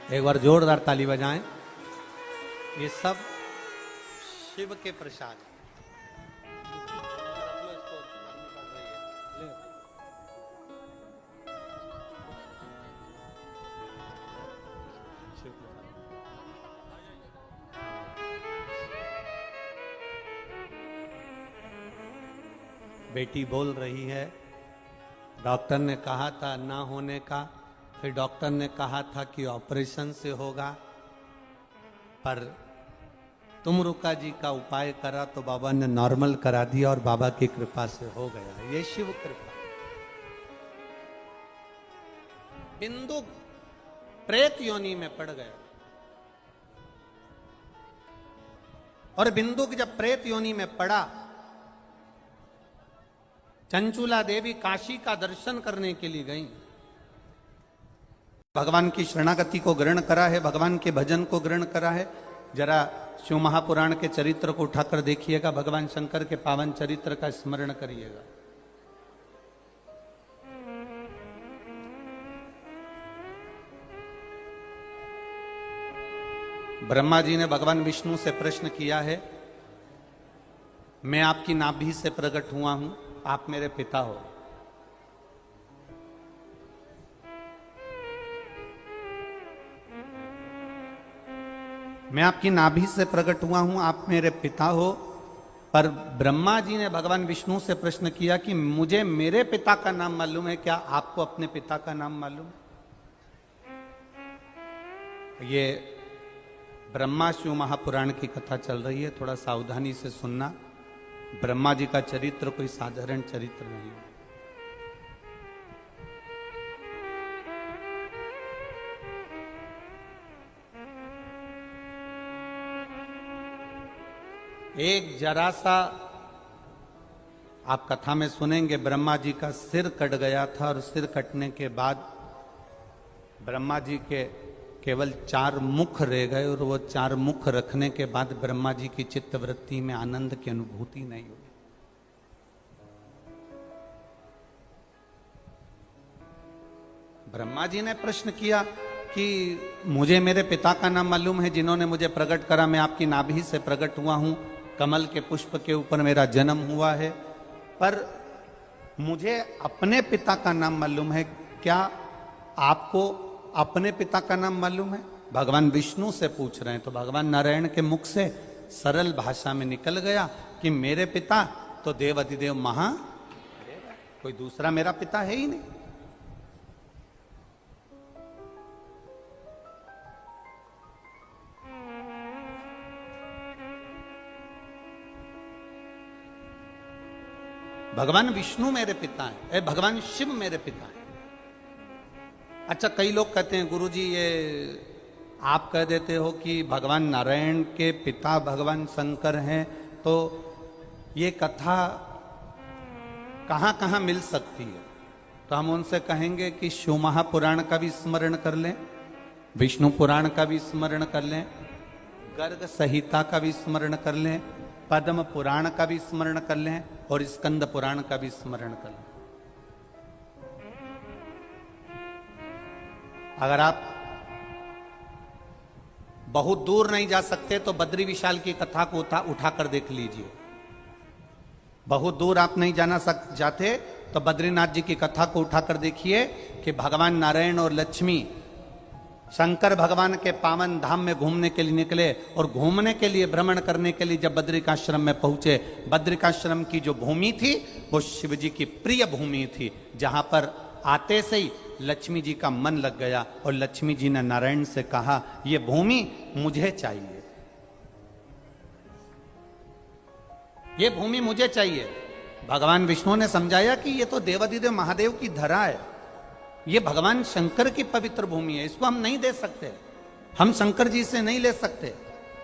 एक बार जोरदार ताली बजाएं। ये सब शिव के प्रसाद है। बेटी बोल रही है, डॉक्टर ने कहा था ना होने का, फिर डॉक्टर ने कहा था कि ऑपरेशन से होगा, पर तुम रुका जी का उपाय करा तो बाबा ने नॉर्मल करा दिया और बाबा की कृपा से हो गया। ये शिव कृपा। बिंदु प्रेत योनि में पड़ गया और बिंदु जब प्रेत योनि में पड़ा, चंचुला देवी काशी का दर्शन करने के लिए गई। भगवान की शरणागति को ग्रहण करा है, भगवान के भजन को ग्रहण करा है। जरा शिव महापुराण के चरित्र को उठाकर देखिएगा, भगवान शंकर के पावन चरित्र का स्मरण करिएगा। ब्रह्मा जी ने भगवान विष्णु से प्रश्न किया है, मैं आपकी नाभि से प्रकट हुआ हूं, आप मेरे पिता हो। मैं आपकी नाभि से प्रकट हुआ हूं, आप मेरे पिता हो। पर ब्रह्मा जी ने भगवान विष्णु से प्रश्न किया कि मुझे मेरे पिता का नाम मालूम है, क्या आपको अपने पिता का नाम मालूम? ये ब्रह्मा शिव महापुराण की कथा चल रही है, थोड़ा सावधानी से सुनना। ब्रह्मा जी का चरित्र कोई साधारण चरित्र नहीं है। एक जरा सा आप कथा में सुनेंगे, ब्रह्मा जी का सिर कट गया था और सिर कटने के बाद ब्रह्मा जी के केवल 4 मुख रह गए और वो 4 मुख रखने के बाद ब्रह्मा जी की चित्तवृत्ति में आनंद की अनुभूति नहीं हुई। ब्रह्मा जी ने प्रश्न किया कि मुझे मेरे पिता का नाम मालूम है, जिन्होंने मुझे प्रकट करा, मैं आपकी नाभि से प्रकट हुआ हूं, कमल के पुष्प के ऊपर मेरा जन्म हुआ है, पर मुझे अपने पिता का नाम मालूम है, क्या आपको अपने पिता का नाम मालूम है? भगवान विष्णु से पूछ रहे हैं। तो भगवान नारायण के मुख से सरल भाषा में निकल गया कि मेरे पिता तो देव अधिदेव महा, कोई दूसरा मेरा पिता है ही नहीं। भगवान विष्णु मेरे पिता है, भगवान शिव मेरे पिता है। अच्छा, कई लोग कहते हैं गुरुजी ये आप कह देते हो कि भगवान नारायण के पिता भगवान शंकर हैं, तो ये कथा कहाँ कहाँ मिल सकती है? तो हम उनसे कहेंगे कि शिव महापुराण का भी स्मरण कर लें, विष्णु पुराण का भी स्मरण कर लें, गर्ग संहिता का भी स्मरण कर लें, पद्म पुराण का भी स्मरण कर लें और स्कंद पुराण का भी स्मरण कर लें। अगर आप बहुत दूर नहीं जा सकते तो बद्री विशाल की कथा को उठाकर देख लीजिए। बहुत दूर आप नहीं जाते तो बद्रीनाथ जी की कथा को उठाकर देखिए कि भगवान नारायण और लक्ष्मी शंकर भगवान के पावन धाम में घूमने के लिए निकले और घूमने के लिए, भ्रमण करने के लिए जब बद्रिकाश्रम में पहुंचे, बद्रिकाश्रम की जो भूमि थी वो शिव जी की प्रिय भूमि थी, जहां पर आते से ही लक्ष्मी जी का मन लग गया और लक्ष्मी जी ने नारायण से कहा, ये भूमि मुझे चाहिए, ये भूमि मुझे चाहिए। भगवान विष्णु ने समझाया कि ये तो देवाधिदेव महादेव की धरा है, ये भगवान शंकर की पवित्र भूमि है, इसको हम नहीं दे सकते, हम शंकर जी से नहीं ले सकते।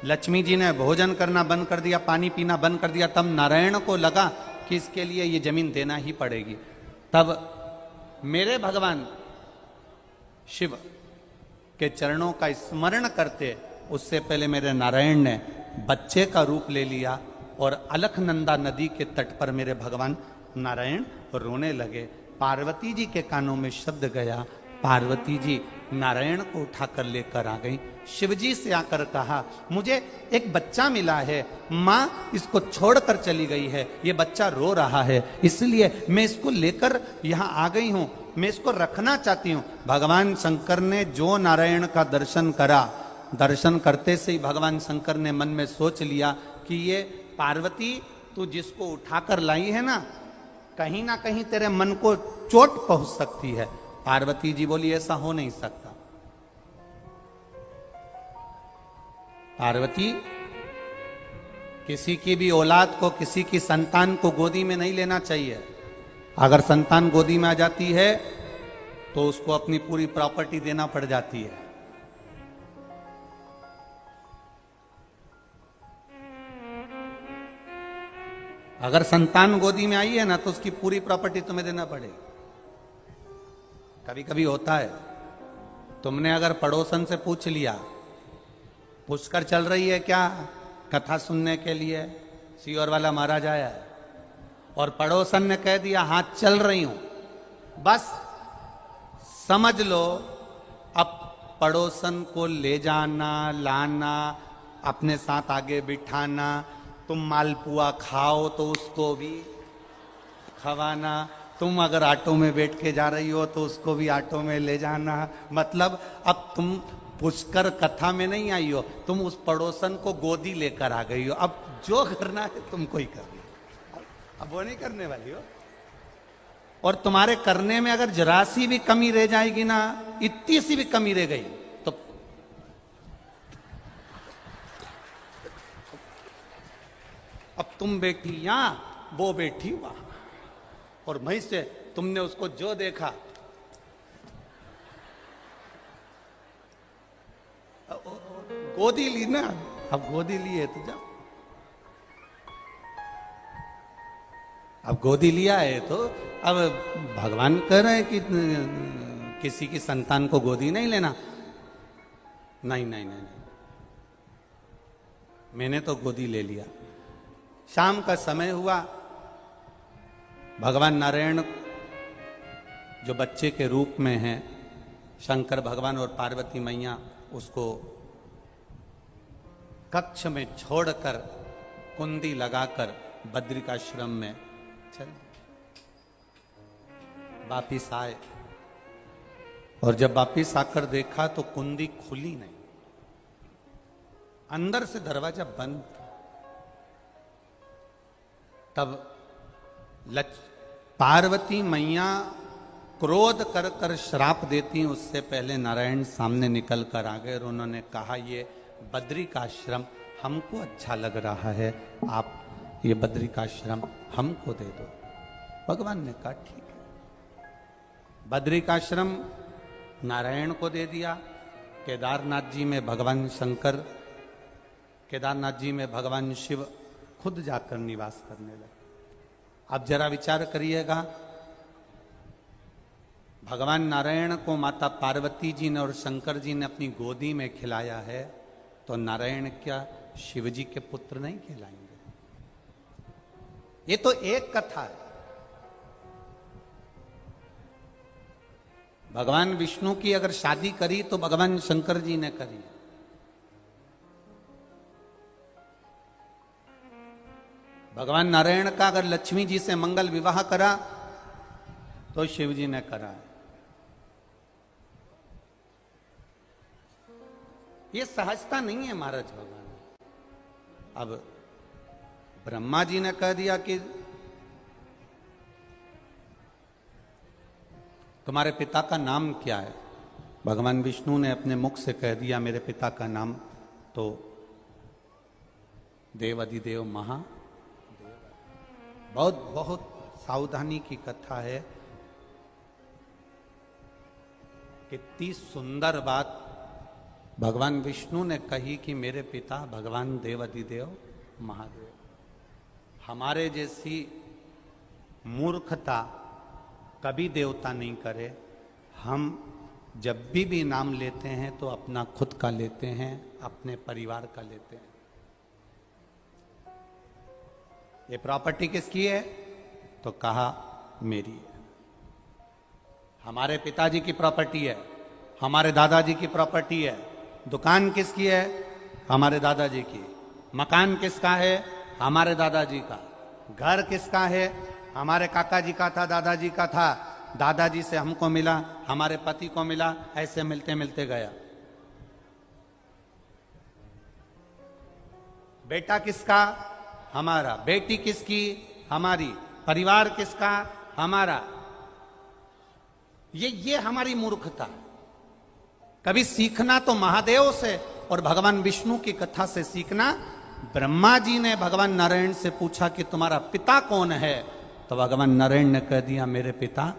लक्ष्मी जी ने भोजन करना बंद कर दिया, पानी पीना बंद कर दिया। तब नारायण को लगा कि इसके लिए ये जमीन देना ही पड़ेगी। तब मेरे भगवान शिव के चरणों का स्मरण करते, उससे पहले मेरे नारायण ने बच्चे का रूप ले लिया और अलखनंदा नदी के तट पर मेरे भगवान नारायण रोने लगे। पार्वती जी के कानों में शब्द गया, पार्वती जी नारायण को उठाकर लेकर आ गई। शिवजी से आकर कहा, मुझे एक बच्चा मिला है, माँ इसको छोड़कर चली गई है, ये बच्चा रो रहा है, इसलिए मैं इसको लेकर यहाँ आ गई हूँ, मैं इसको रखना चाहती हूँ। भगवान शंकर ने जो नारायण का दर्शन करा, दर्शन करते से ही भगवान शंकर ने मन में सोच लिया कि ये पार्वती तू जिसको उठाकर लाई है ना कहीं तेरे मन को चोट पहुंच सकती है। पार्वती जी बोली, ऐसा हो नहीं सकता। पार्वती, किसी की भी औलाद को, किसी की संतान को गोदी में नहीं लेना चाहिए। अगर संतान गोदी में आ जाती है तो उसको अपनी पूरी प्रॉपर्टी देना पड़ जाती है। अगर संतान गोदी में आई है ना तो उसकी पूरी प्रॉपर्टी तुम्हें देना पड़ेगी। कभी कभी होता है, तुमने अगर पड़ोसन से पूछ लिया, पुष्कर चल रही है क्या कथा सुनने के लिए, सीहोर वाला महाराज आया है, और पड़ोसन ने कह दिया हाँ चल रही हूं, बस समझ लो अब पड़ोसन को ले जाना, लाना, अपने साथ आगे बिठाना, तुम मालपुआ खाओ तो उसको भी खवाना, तुम अगर ऑटो में बैठ के जा रही हो तो उसको भी ऑटो में ले जाना। मतलब अब तुम पुष्कर कथा में नहीं आई हो, तुम उस पड़ोसन को गोदी लेकर आ गई हो। अब जो करना है तुमको ही करना, अब वो नहीं करने वाली हो। और तुम्हारे करने में अगर जरा सी भी कमी रह जाएगी ना, इतनी सी भी कमी रह गई तो अब तुम बैठी यहां, वो बैठी वहां, और वहीं से तुमने उसको जो देखा गोदी ली ना, अब गोदी ली है तो जाओ, अब गोदी लिया है तो अब भगवान कह रहे हैं कि किसी की संतान को गोदी नहीं लेना। नहीं नहीं नहीं, नहीं। मैंने तो गोदी ले लिया। शाम का समय हुआ, भगवान नारायण जो बच्चे के रूप में हैं, शंकर भगवान और पार्वती मैया उसको कक्ष में छोड़कर कुंडी लगाकर बद्रिकाश्रम में चल वापिस आए। और जब वापिस आकर देखा तो कुंडी खुली नहीं, अंदर से दरवाजा बंद। तब पार्वती मैया क्रोध कर कर श्राप देती, उससे पहले नारायण सामने निकल कर आ गए और उन्होंने कहा ये बद्रिकाश्रम हमको अच्छा लग रहा है, आप ये बद्रिकाश्रम हमको दे दो। भगवान ने कहा ठीक है। बद्रिकाश्रम नारायण को दे दिया। केदारनाथ जी में भगवान शंकर, केदारनाथ जी में भगवान शिव खुद जाकर निवास करने लगे। अब जरा विचार करिएगा, भगवान नारायण को माता पार्वती जी ने और शंकर जी ने अपनी गोदी में खिलाया है, तो नारायण क्या शिव जी के पुत्र नहीं कहलाएंगे? ये तो एक कथा है। भगवान विष्णु की अगर शादी करी तो भगवान शंकर जी ने करी। भगवान नारायण का अगर लक्ष्मी जी से मंगल विवाह करा तो शिव जी ने करा है। ये सहजता नहीं है महाराज भगवान। अब ब्रह्मा जी ने कह दिया कि तुम्हारे पिता का नाम क्या है? भगवान विष्णु ने अपने मुख से कह दिया मेरे पिता का नाम तो देव अधिदेव महा। बहुत बहुत सावधानी की कथा है। कितनी सुंदर बात भगवान विष्णु ने कही कि मेरे पिता भगवान देव अधिदेव महादेव। हमारे जैसी मूर्खता कभी देवता नहीं करे। हम जब भी नाम लेते हैं तो अपना खुद का लेते हैं, अपने परिवार का लेते हैं। ये प्रॉपर्टी किसकी है? तो कहा मेरी है। हमारे पिताजी की प्रॉपर्टी है, हमारे दादाजी की प्रॉपर्टी है। दुकान किसकी है? हमारे दादाजी की। मकान किसका है? हमारे दादाजी का। घर किसका है? हमारे काका जी का था, दादाजी का था, दादाजी से हमको मिला, हमारे पति को मिला, ऐसे मिलते मिलते गया। बेटा किसका? हमारा। बेटी किसकी? हमारी। परिवार किसका? हमारा। ये हमारी मूर्खता है। कभी सीखना तो महादेव से, और भगवान विष्णु की कथा से सीखना। ब्रह्मा जी ने भगवान नारायण से पूछा कि तुम्हारा पिता कौन है, तो भगवान नारायण ने कह दिया मेरे पिता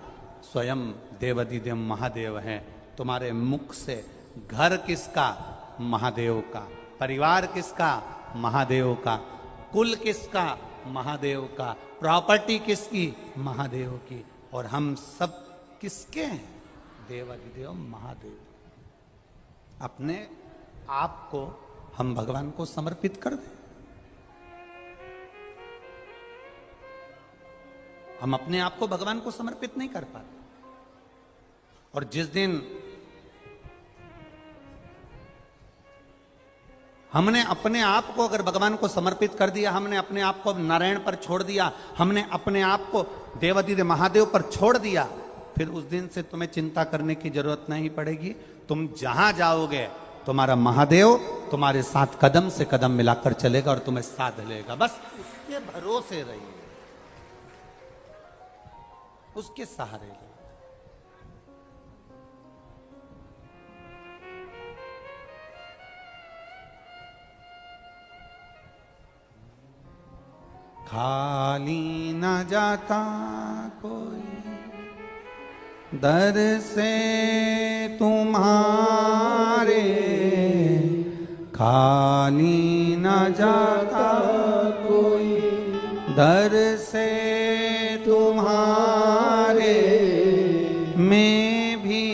स्वयं देवाधिदेव महादेव हैं। तुम्हारे मुख से घर किसका? महादेव का। परिवार किसका? महादेव का। कुल किसका? महादेव का। प्रॉपर्टी किसकी? महादेव की। और हम सब किसके हैं? देवाधिदेव महादेव। अपने आप को हम भगवान को समर्पित कर दें। हम अपने आप को भगवान को समर्पित नहीं कर पाते। और जिस दिन हमने अपने आप को अगर भगवान को समर्पित कर दिया, हमने अपने आप को नारायण पर छोड़ दिया, हमने अपने आप को देवाधिदेव महादेव पर छोड़ दिया, फिर उस दिन से तुम्हें चिंता करने की जरूरत नहीं पड़ेगी। तुम जहां जाओगे तुम्हारा महादेव तुम्हारे साथ कदम से कदम मिलाकर चलेगा और तुम्हें साध लेगा। बस उसके भरोसे रहिए, उसके सहारे रहिए। खाली न जाता कोई दर से तुम्हारे, खाली न जाता कोई दर से तुम्हारे। मैं भी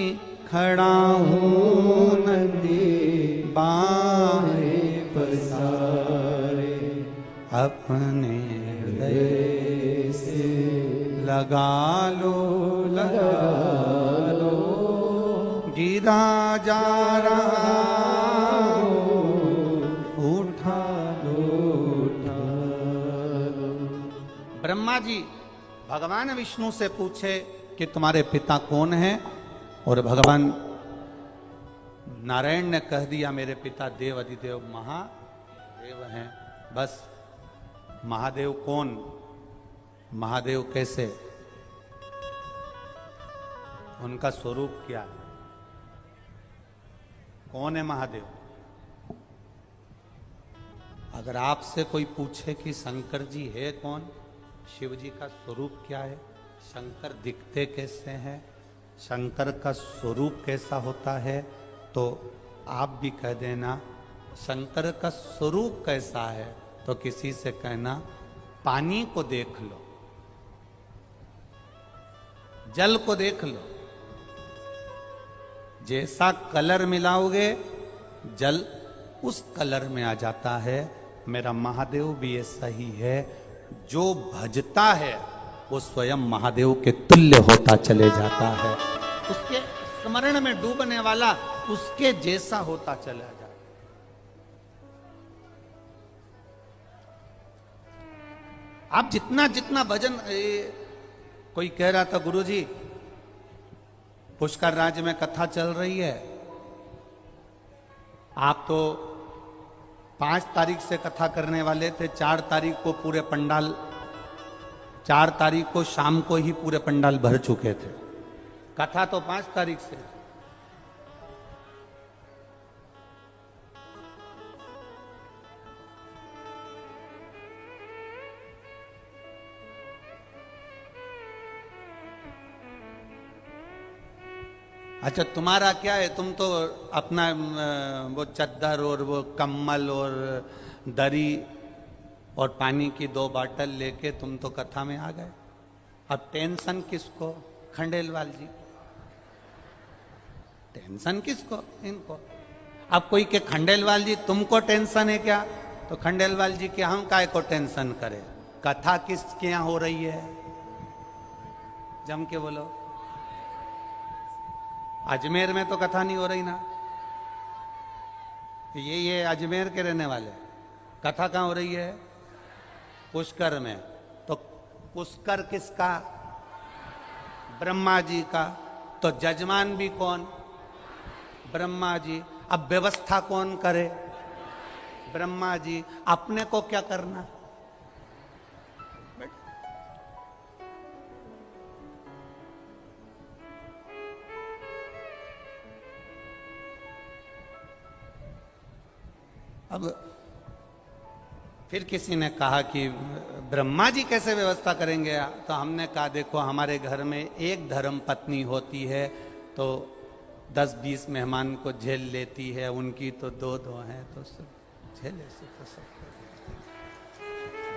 खड़ा हूँ नंदी बाहें पसारे, अपने हृदय से लगा लो, लगा लो। गिरा जा रहा उठा लो, उठा लो। ब्रह्मा जी भगवान विष्णु से पूछे कि तुम्हारे पिता कौन हैं, और भगवान नारायण ने कह दिया मेरे पिता देवाधिदेव महादेव हैं। बस महादेव कौन, महादेव कैसे, उनका स्वरूप क्या है, कौन है महादेव? अगर आपसे कोई पूछे कि शंकर जी है कौन, शिव जी का स्वरूप क्या है, शंकर दिखते कैसे हैं, शंकर का स्वरूप कैसा होता है, तो आप भी कह देना शंकर का स्वरूप कैसा है, तो किसी से कहना पानी को देख लो, जल को देख लो, जैसा कलर मिलाओगे जल उस कलर में आ जाता है। मेरा महादेव भी ऐसा ही है, जो भजता है वो स्वयं महादेव के तुल्य होता चले जाता है। उसके स्मरण में डूबने वाला उसके जैसा होता चला जाता। आप जितना जितना भजन, कोई कह रहा था गुरुजी पुष्कर राज्य में कथा चल रही है, आप तो 5 तारीख से कथा करने वाले थे, 4 तारीख को पूरे पंडाल, 4 तारीख को शाम को ही पूरे पंडाल भर चुके थे, कथा तो 5 तारीख से। अच्छा तुम्हारा क्या है, तुम तो अपना वो चद्दर और वो कम्बल और दरी और पानी की 2 बाटल लेके तुम तो कथा में आ गए। अब टेंशन किसको? खंडेलवाल जी, टेंशन किसको? इनको। अब कोई के खंडेलवाल जी तुमको टेंशन है क्या, तो खंडेलवाल जी के हम काय को टेंशन करे, कथा किसके यहाँ हो रही है, जम के बोलो। अजमेर में तो कथा नहीं हो रही ना, ये अजमेर के रहने वाले, कथा कहाँ हो रही है? पुष्कर में। तो पुष्कर किसका? ब्रह्मा जी का। तो जजमान भी कौन? ब्रह्मा जी। अब व्यवस्था कौन करे? ब्रह्मा जी। अपने को क्या करना? अब फिर किसी ने कहा कि ब्रह्मा जी कैसे व्यवस्था करेंगे, तो हमने कहा देखो हमारे घर में एक धर्म पत्नी होती है तो 10-20 मेहमान को झेल लेती है, उनकी तो 2-2 हैं तो सब झेले से तो सब।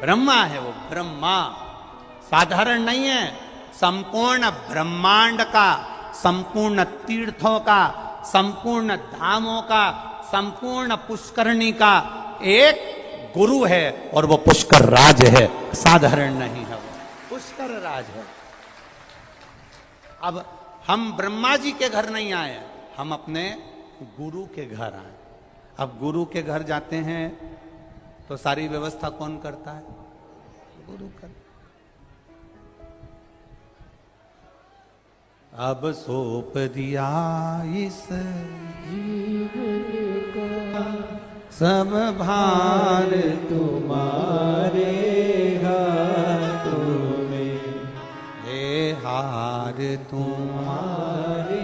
ब्रह्मा है वो, ब्रह्मा साधारण नहीं है, संपूर्ण ब्रह्मांड का, संपूर्ण तीर्थों का, संपूर्ण धामों का, संपूर्ण पुष्करणी का एक गुरु है और वो पुष्कर राज है, साधारण नहीं है, वो पुष्कर राज है। अब हम ब्रह्मा जी के घर नहीं आए, हम अपने गुरु के घर आए। अब गुरु के घर जाते हैं तो सारी व्यवस्था कौन करता है? गुरु करता। अब सौंप दिया इस जीवन का सब भार तुम्हारे हाथों में, हे हार तुम्हारे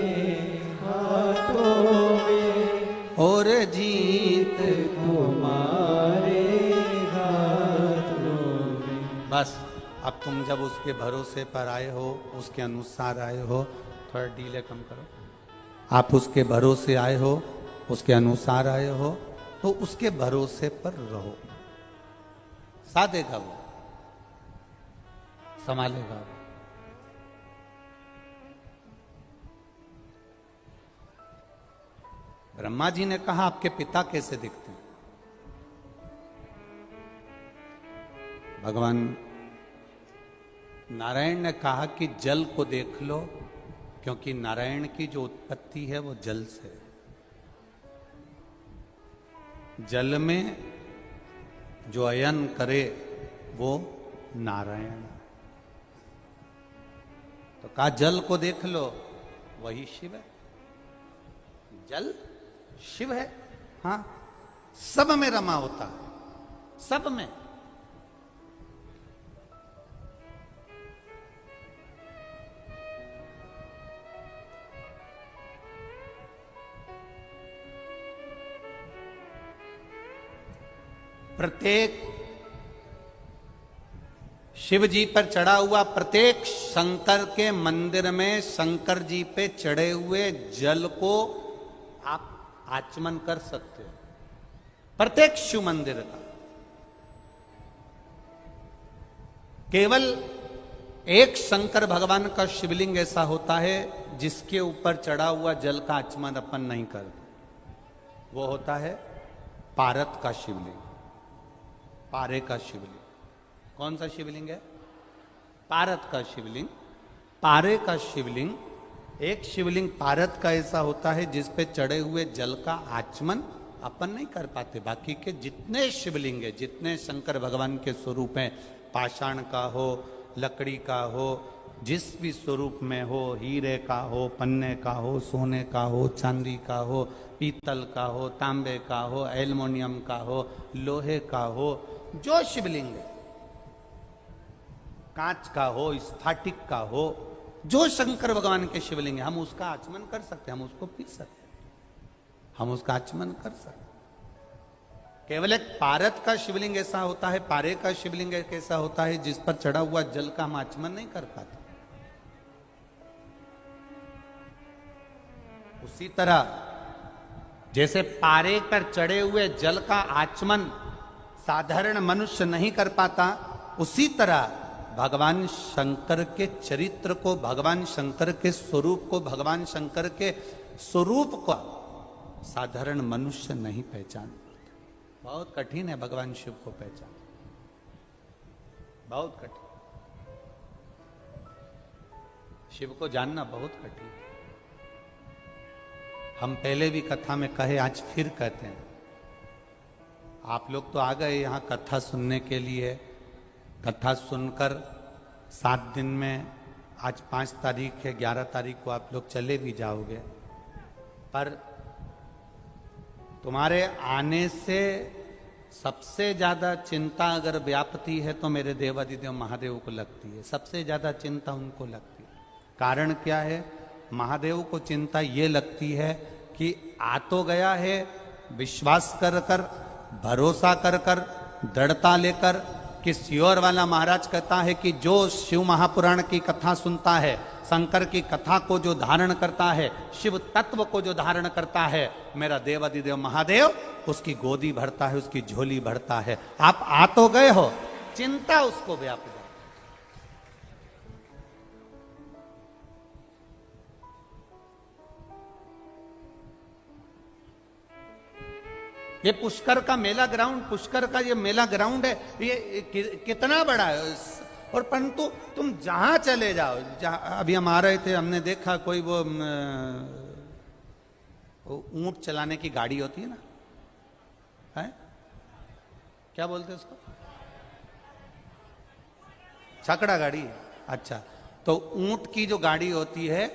हाथों में, और जीत तुम्हारे हाथों में। बस अब तुम जब उसके भरोसे पर आए हो, उसके अनुसार आए हो, थोड़ा डीले कम करो, आप उसके भरोसे आए हो, उसके अनुसार आए हो, तो उसके भरोसे पर रहो। साधेगा वो, संभालेगा वो। ब्रह्मा जी ने कहा आपके पिता कैसे दिखते हैं? भगवान नारायण ने कहा कि जल को देख लो, क्योंकि नारायण की जो उत्पत्ति है वो जल से है। जल में जो अयन करे वो नारायण। तो कहा जल को देख लो, वही शिव है। जल शिव है, हाँ, सब में रमा होता है, सब में। प्रत्येक शिव जी पर चढ़ा हुआ प्रत्येक शंकर के मंदिर में शंकर जी पे चढ़े हुए जल को आप आचमन कर सकते हो, प्रत्येक शिव मंदिर का। केवल एक शंकर भगवान का शिवलिंग ऐसा होता है जिसके ऊपर चढ़ा हुआ जल का आचमन अपन नहीं करते, वो होता है पारत का शिवलिंग, पारे का शिवलिंग। कौन सा शिवलिंग है? पारत का शिवलिंग। पारे का शिवलिंग, एक शिवलिंग पारत का ऐसा होता है जिस पे चढ़े हुए जल का आचमन अपन नहीं कर पाते। बाकी के जितने शिवलिंग है, जितने शंकर भगवान के स्वरूप हैं, पाषाण का हो, लकड़ी का हो, जिस भी स्वरूप में हो, हीरे का हो, पन्ने का हो, सोने का हो, चांदी का हो, पीतल का हो, तांबे का हो, एल्युमिनियम का हो, लोहे का हो, जो शिवलिंग है, कांच का हो, स्फाटिक का हो, जो शंकर भगवान के शिवलिंग है, हम उसका आचमन कर सकते हैं, हम उसको पी सकते हैं, हम उसका आचमन कर सकते हैं। केवल एक पारत का शिवलिंग ऐसा होता है, पारे का शिवलिंग एक ऐसा होता है जिस पर चढ़ा हुआ जल का हम आचमन नहीं कर पाते। उसी तरह जैसे पारे पर चढ़े हुए जल का आचमन साधारण मनुष्य नहीं कर पाता, उसी तरह भगवान शंकर के चरित्र को, भगवान शंकर के स्वरूप को, भगवान शंकर के स्वरूप को साधारण मनुष्य नहीं पहचान पाता। बहुत कठिन है भगवान शिव को पहचान, बहुत कठिन। शिव को जानना बहुत कठिन है। हम पहले भी कथा में कहे, आज फिर कहते हैं। आप लोग तो आ गए यहाँ कथा सुनने के लिए, कथा सुनकर 7 दिन में, आज 5 तारीख है, 11 तारीख को आप लोग चले भी जाओगे, पर तुम्हारे आने से सबसे ज्यादा चिंता अगर व्यापती है तो मेरे देवादिदेव महादेव को लगती है, सबसे ज्यादा चिंता उनको लगती है। कारण क्या है? महादेव को चिंता ये लगती है कि आ तो गया है, विश्वास कर कर भरोसा कर कर, दृढ़ता लेकर। कि सियोर वाला महाराज कहता है कि जो शिव महापुराण की कथा सुनता है, शंकर की कथा को जो धारण करता है, शिव तत्व को जो धारण करता है, मेरा देवादिदेव महादेव उसकी गोदी भरता है, उसकी झोली भरता है। आप आ तो गए हो, चिंता उसको व्याप जाए। ये पुष्कर का मेला ग्राउंड, पुष्कर का ये मेला ग्राउंड है, ये कितना बड़ा है। और परंतु तुम जहां चले जाओ, जहां अभी हम आ रहे थे, हमने देखा कोई वो ऊंट चलाने की गाड़ी होती है ना, है क्या बोलते हैं उसको, छकड़ा गाड़ी। अच्छा, तो ऊंट की जो गाड़ी होती है,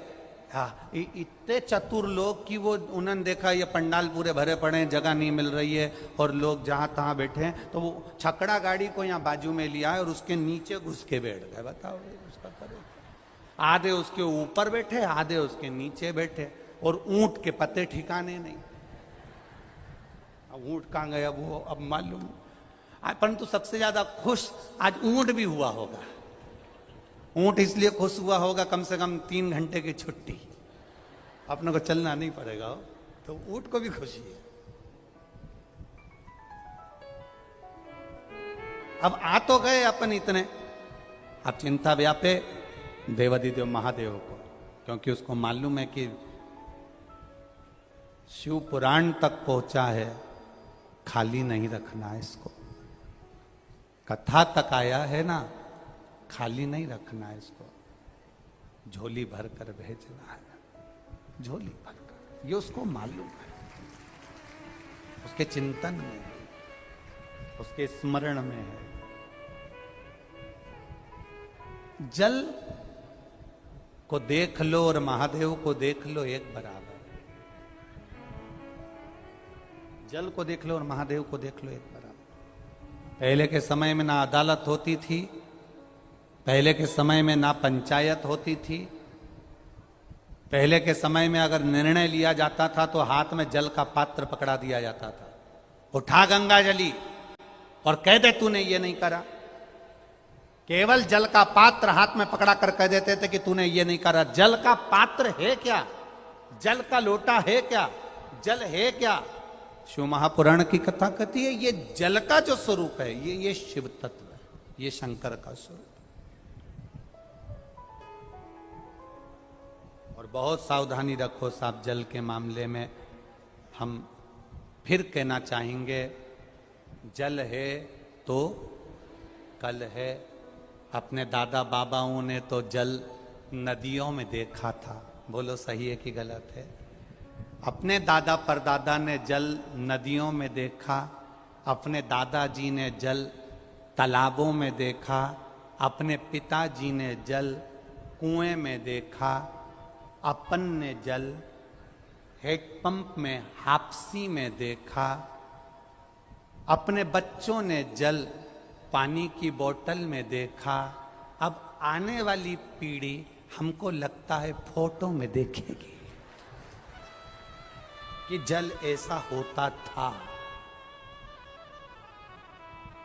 हाँ, इतने चतुर लोग कि वो उन्होंने देखा ये पंडाल पूरे भरे पड़े हैं, जगह नहीं मिल रही है और लोग जहां तहां बैठे हैं, तो वो छकड़ा गाड़ी को यहाँ बाजू में लिया है और उसके नीचे घुस के बैठ गए। बताओ उसका करे, आधे उसके ऊपर बैठे, आधे उसके नीचे बैठे, और ऊंट के पते ठिकाने नहीं। अब ऊंट कहाँ गया वो अब मालूम। परंतु सबसे ज्यादा खुश आज ऊंट भी हुआ होगा। ऊंट इसलिए खुश हुआ होगा, कम से कम 3 घंटे की छुट्टी, अपने को चलना नहीं पड़ेगा, तो ऊंट को भी खुशी है। अब आ तो गए अपन इतने, अब चिंता व्यापे देवादिदेव महादेव को, क्योंकि उसको मालूम है कि शिव पुराण तक पहुंचा है, खाली नहीं रखना है इसको। कथा तक आया है ना, खाली नहीं रखना है इसको, झोली भर कर भेजना है, झोली भर कर। ये उसको मालूम है, उसके चिंतन में है, उसके स्मरण में है। जल को देख लो और महादेव को देख लो, एक बराबर है। जल को देख लो और महादेव को देख लो, एक बराबर। पहले के समय में ना अदालत होती थी, पहले के समय में ना पंचायत होती थी। पहले के समय में अगर निर्णय लिया जाता था तो हाथ में जल का पात्र पकड़ा दिया जाता था, उठा गंगा जली और कह दे तूने ये नहीं करा। केवल जल का पात्र हाथ में पकड़ा कर कह देते थे कि तूने ये नहीं करा। जल का पात्र है क्या, जल का लोटा है क्या, जल है क्या? शिव महापुराण की कथा कहती है ये जल का जो स्वरूप है, ये शिव तत्व है, ये शंकर का स्वरूप। और बहुत सावधानी रखो साहब जल के मामले में। हम फिर कहना चाहेंगे, जल है तो कल है। अपने दादा बाबाओं ने तो जल नदियों में देखा था, बोलो सही है कि गलत है? अपने दादा परदादा ने जल नदियों में देखा, अपने दादाजी ने जल तालाबों में देखा, अपने पिताजी ने जल कुएं में देखा, अपन ने जल हैंडपंप में हापसी में देखा, अपने बच्चों ने जल पानी की बोतल में देखा। अब आने वाली पीढ़ी हमको लगता है फोटो में देखेगी कि जल ऐसा होता था।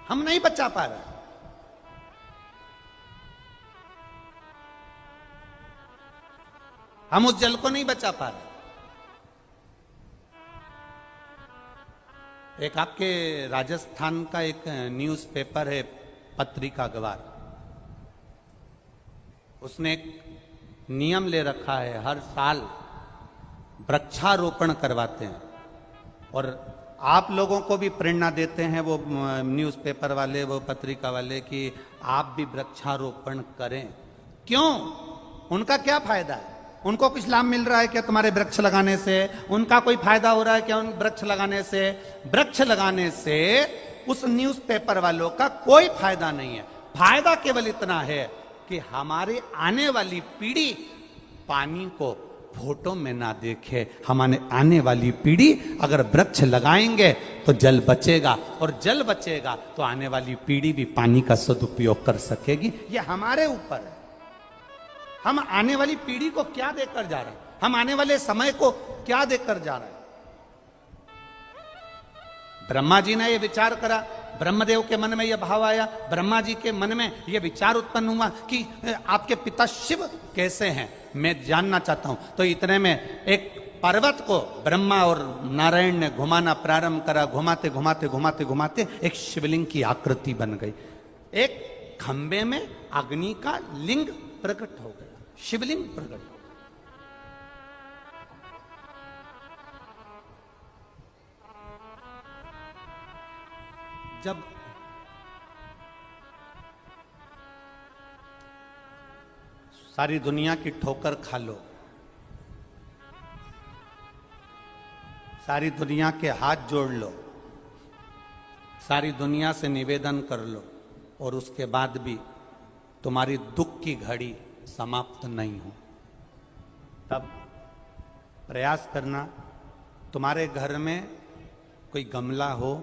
हम नहीं बचा पा रहे। हम उस जल को नहीं बचा पा रहे। एक आपके राजस्थान का एक न्यूज़पेपर है पत्रिका अखबार, उसने एक नियम ले रखा है, हर साल वृक्षारोपण करवाते हैं और आप लोगों को भी प्रेरणा देते हैं वो न्यूज़पेपर वाले, वो पत्रिका वाले, कि आप भी वृक्षारोपण करें। क्यों? उनका क्या फायदा है? उनको कुछ लाभ मिल रहा है क्या तुम्हारे वृक्ष लगाने से? उनका कोई फायदा हो रहा है क्या उन वृक्ष लगाने से? वृक्ष लगाने से उस न्यूज़पेपर वालों का कोई फायदा नहीं है। फायदा केवल इतना है कि हमारे आने वाली पीढ़ी पानी को फोटो में ना देखे। हमारे आने वाली पीढ़ी अगर वृक्ष लगाएंगे तो जल बचेगा, और जल बचेगा तो आने वाली पीढ़ी भी पानी का सदुपयोग कर सकेगी। ये हमारे ऊपर है। हम आने वाली पीढ़ी को क्या देकर जा रहे हैं? हम आने वाले समय को क्या देकर जा रहे हैं? ब्रह्मा जी ने ये विचार करा, ब्रह्मदेव के मन में यह भाव आया, ब्रह्मा जी के मन में यह विचार उत्पन्न हुआ कि आपके पिता शिव कैसे हैं, मैं जानना चाहता हूं। तो इतने में एक पर्वत को ब्रह्मा और नारायण ने घुमाना प्रारंभ करा। घुमाते घुमाते घुमाते घुमाते एक शिवलिंग की आकृति बन गई। एक खंबे में अग्नि का लिंग प्रकट हो गया, शिवलिंग प्रकट हो गया। जब सारी दुनिया की ठोकर खा लो, सारी दुनिया के हाथ जोड़ लो, सारी दुनिया से निवेदन कर लो और उसके बाद भी तुम्हारी दुख की घड़ी समाप्त नहीं हो, तब प्रयास करना तुम्हारे घर में कोई गमला हो,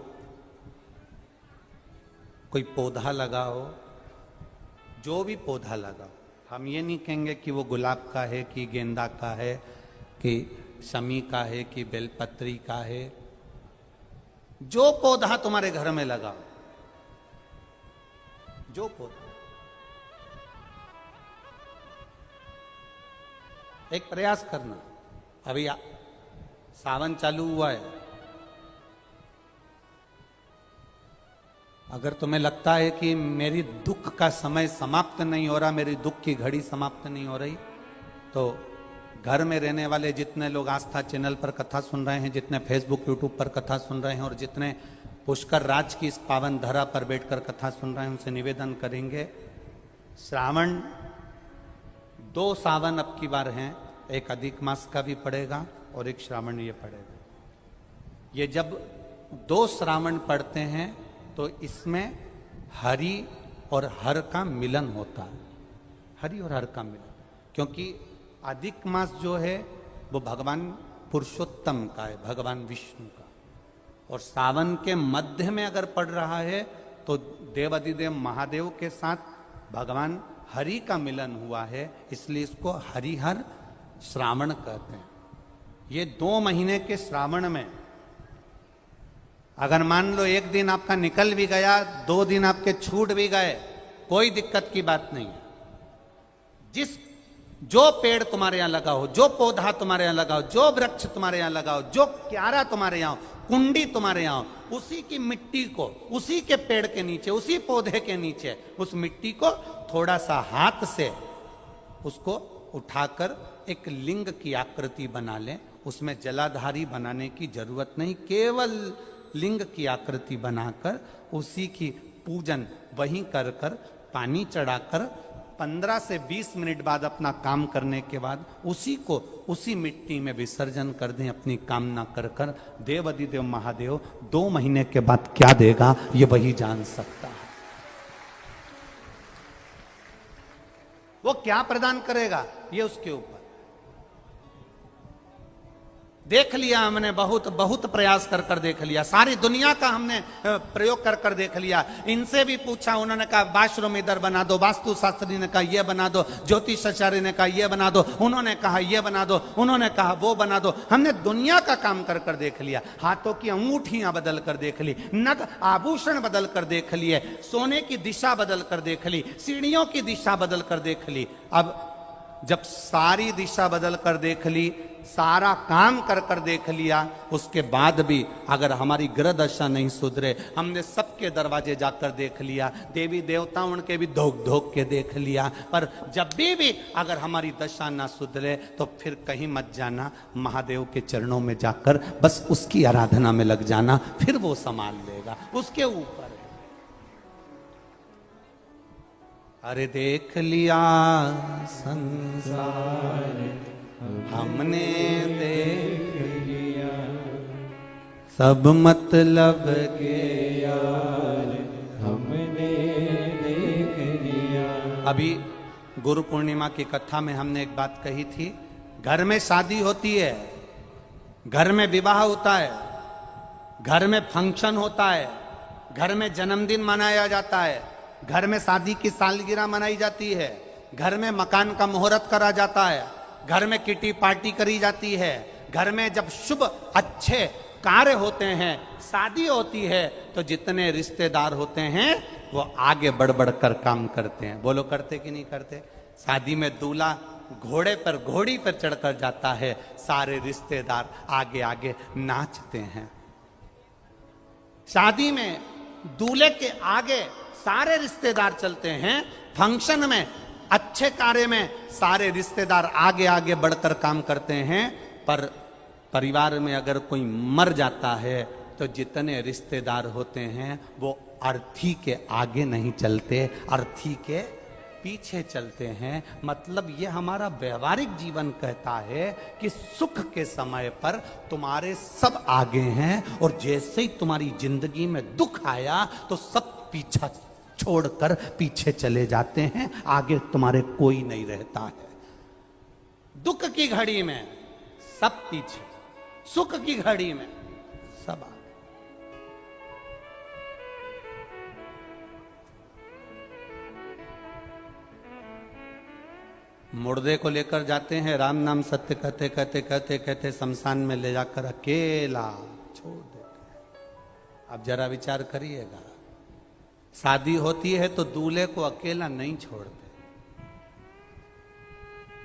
कोई पौधा लगा हो, जो भी पौधा लगा हो। हम ये नहीं कहेंगे कि वो गुलाब का है कि गेंदा का है कि शमी का है कि बेलपत्री का है। जो पौधा तुम्हारे घर में लगा हो, जो पौधा, एक प्रयास करना। अभी सावन चालू हुआ है, अगर तुम्हें लगता है कि मेरी दुख का समय समाप्त नहीं हो रहा, मेरी दुख की घड़ी समाप्त नहीं हो रही, तो घर में रहने वाले जितने लोग आस्था चैनल पर कथा सुन रहे हैं, जितने फेसबुक यूट्यूब पर कथा सुन रहे हैं और जितने पुष्कर राज की इस पावन धरा पर बैठकर कथा सुन रहे हैं, उनसे निवेदन करेंगे, श्रावण 2 सावन अब की बार हैं, एक अधिक मास का भी पड़ेगा और एक श्रावण ये पड़ेगा। ये जब 2 श्रावण पड़ते हैं तो इसमें हरि और हर का मिलन होता है, हरि और हर का मिलन। क्योंकि अधिक मास जो है वो भगवान पुरुषोत्तम का है, भगवान विष्णु का, और सावन के मध्य में अगर पड़ रहा है तो देवाधिदेव महादेव के साथ भगवान हरि का मिलन हुआ है, इसलिए इसको हरिहर श्रावण कहते हैं। ये 2 महीने के श्रावण में अगर मान लो एक दिन आपका निकल भी गया, 2 दिन आपके छूट भी गए, कोई दिक्कत की बात नहीं है। जो पेड़ तुम्हारे यहां लगा हो, जो पौधा तुम्हारे यहां लगा हो, जो वृक्ष तुम्हारे यहां लगा हो, जो क्यारा तुम्हारे यहां हो, कुंडी तुम्हारे यहां हो, उसी की मिट्टी को, उसी के पेड़ के नीचे, उसी पौधे के नीचे, उस मिट्टी को थोड़ा सा हाथ से उसको उठाकर एक लिंग की आकृति बना लें। उसमें जलाधारी बनाने की जरूरत नहीं, केवल लिंग की आकृति बनाकर उसी की पूजन वहीं कर कर पानी चढ़ाकर 15 से 20 मिनट बाद अपना काम करने के बाद उसी को उसी मिट्टी में विसर्जन कर दें, अपनी कामना कर कर। देवाधिदेव महादेव 2 महीने के बाद क्या देगा ये वही जान सकता है। वो क्या प्रदान करेगा ये उसके ऊपर। देख लिया हमने, बहुत बहुत प्रयास कर कर देख लिया, सारी दुनिया का हमने प्रयोग कर कर देख लिया। इनसे भी पूछा, उन्होंने कहा वाशरूम इधर बना दो, वास्तु शास्त्री ने कहा ये बना दो, ज्योतिष आचार्य ने कहा ये बना दो, उन्होंने कहा ये बना दो, उन्होंने कहा वो बना दो। हमने दुनिया का काम कर कर देख लिया, हाथों की अंगूठियां बदल कर देख ली, नग आभूषण बदल कर देख लिए, सोने की दिशा बदल कर देख ली, सीढ़ियों की दिशा बदल कर देख ली। अब जब सारी दिशा बदल कर देख ली, सारा काम कर कर देख लिया, उसके बाद भी अगर हमारी ग्रह दशा नहीं सुधरे, हमने सबके दरवाजे जाकर देख लिया, देवी देवता उनके भी धोख धोख के देख लिया, पर जब भी अगर हमारी दशा ना सुधरे तो फिर कहीं मत जाना, महादेव के चरणों में जाकर बस उसकी आराधना में लग जाना, फिर वो संभाल लेगा, उसके ऊपर। अरे देख लिया संसार हमने देख लिया, सब मतलब के यार हमने देख लिया। अभी गुरु पूर्णिमा की कथा में हमने एक बात कही थी, घर में शादी होती है, घर में विवाह होता है, घर में फंक्शन होता है, घर में जन्मदिन मनाया जाता है, घर में शादी की सालगिरह मनाई जाती है, घर में मकान का मुहूर्त करा जाता है, घर में किटी पार्टी करी जाती है, घर में जब शुभ अच्छे कार्य होते हैं, शादी होती है, तो जितने रिश्तेदार होते हैं वो आगे बढ़ बढ़ कर काम करते हैं। बोलो करते कि नहीं करते? शादी में दूल्हा घोड़े पर, घोड़ी पर चढ़कर जाता है, सारे रिश्तेदार आगे आगे नाचते हैं। शादी में दूल्हे के आगे सारे रिश्तेदार चलते हैं, फंक्शन में, अच्छे कार्य में सारे रिश्तेदार आगे आगे बढ़कर काम करते हैं। पर परिवार में अगर कोई मर जाता है तो जितने रिश्तेदार होते हैं वो अर्थी के आगे नहीं चलते, अर्थी के पीछे चलते हैं। मतलब ये हमारा व्यवहारिक जीवन कहता है कि सुख के समय पर तुम्हारे सब आगे हैं, और जैसे ही तुम्हारी जिंदगी में दुख आया तो सब पीछा छोड़कर पीछे चले जाते हैं, आगे तुम्हारे कोई नहीं रहता है। दुख की घड़ी में सब पीछे, सुख की घड़ी में सब आगे। मुर्दे को लेकर जाते हैं, राम नाम सत्य कहते कहते कहते कहते शमशान में ले जाकर अकेला छोड़ देते हैं। अब जरा विचार करिएगा, शादी होती है तो दूल्हे को अकेला नहीं छोड़ते।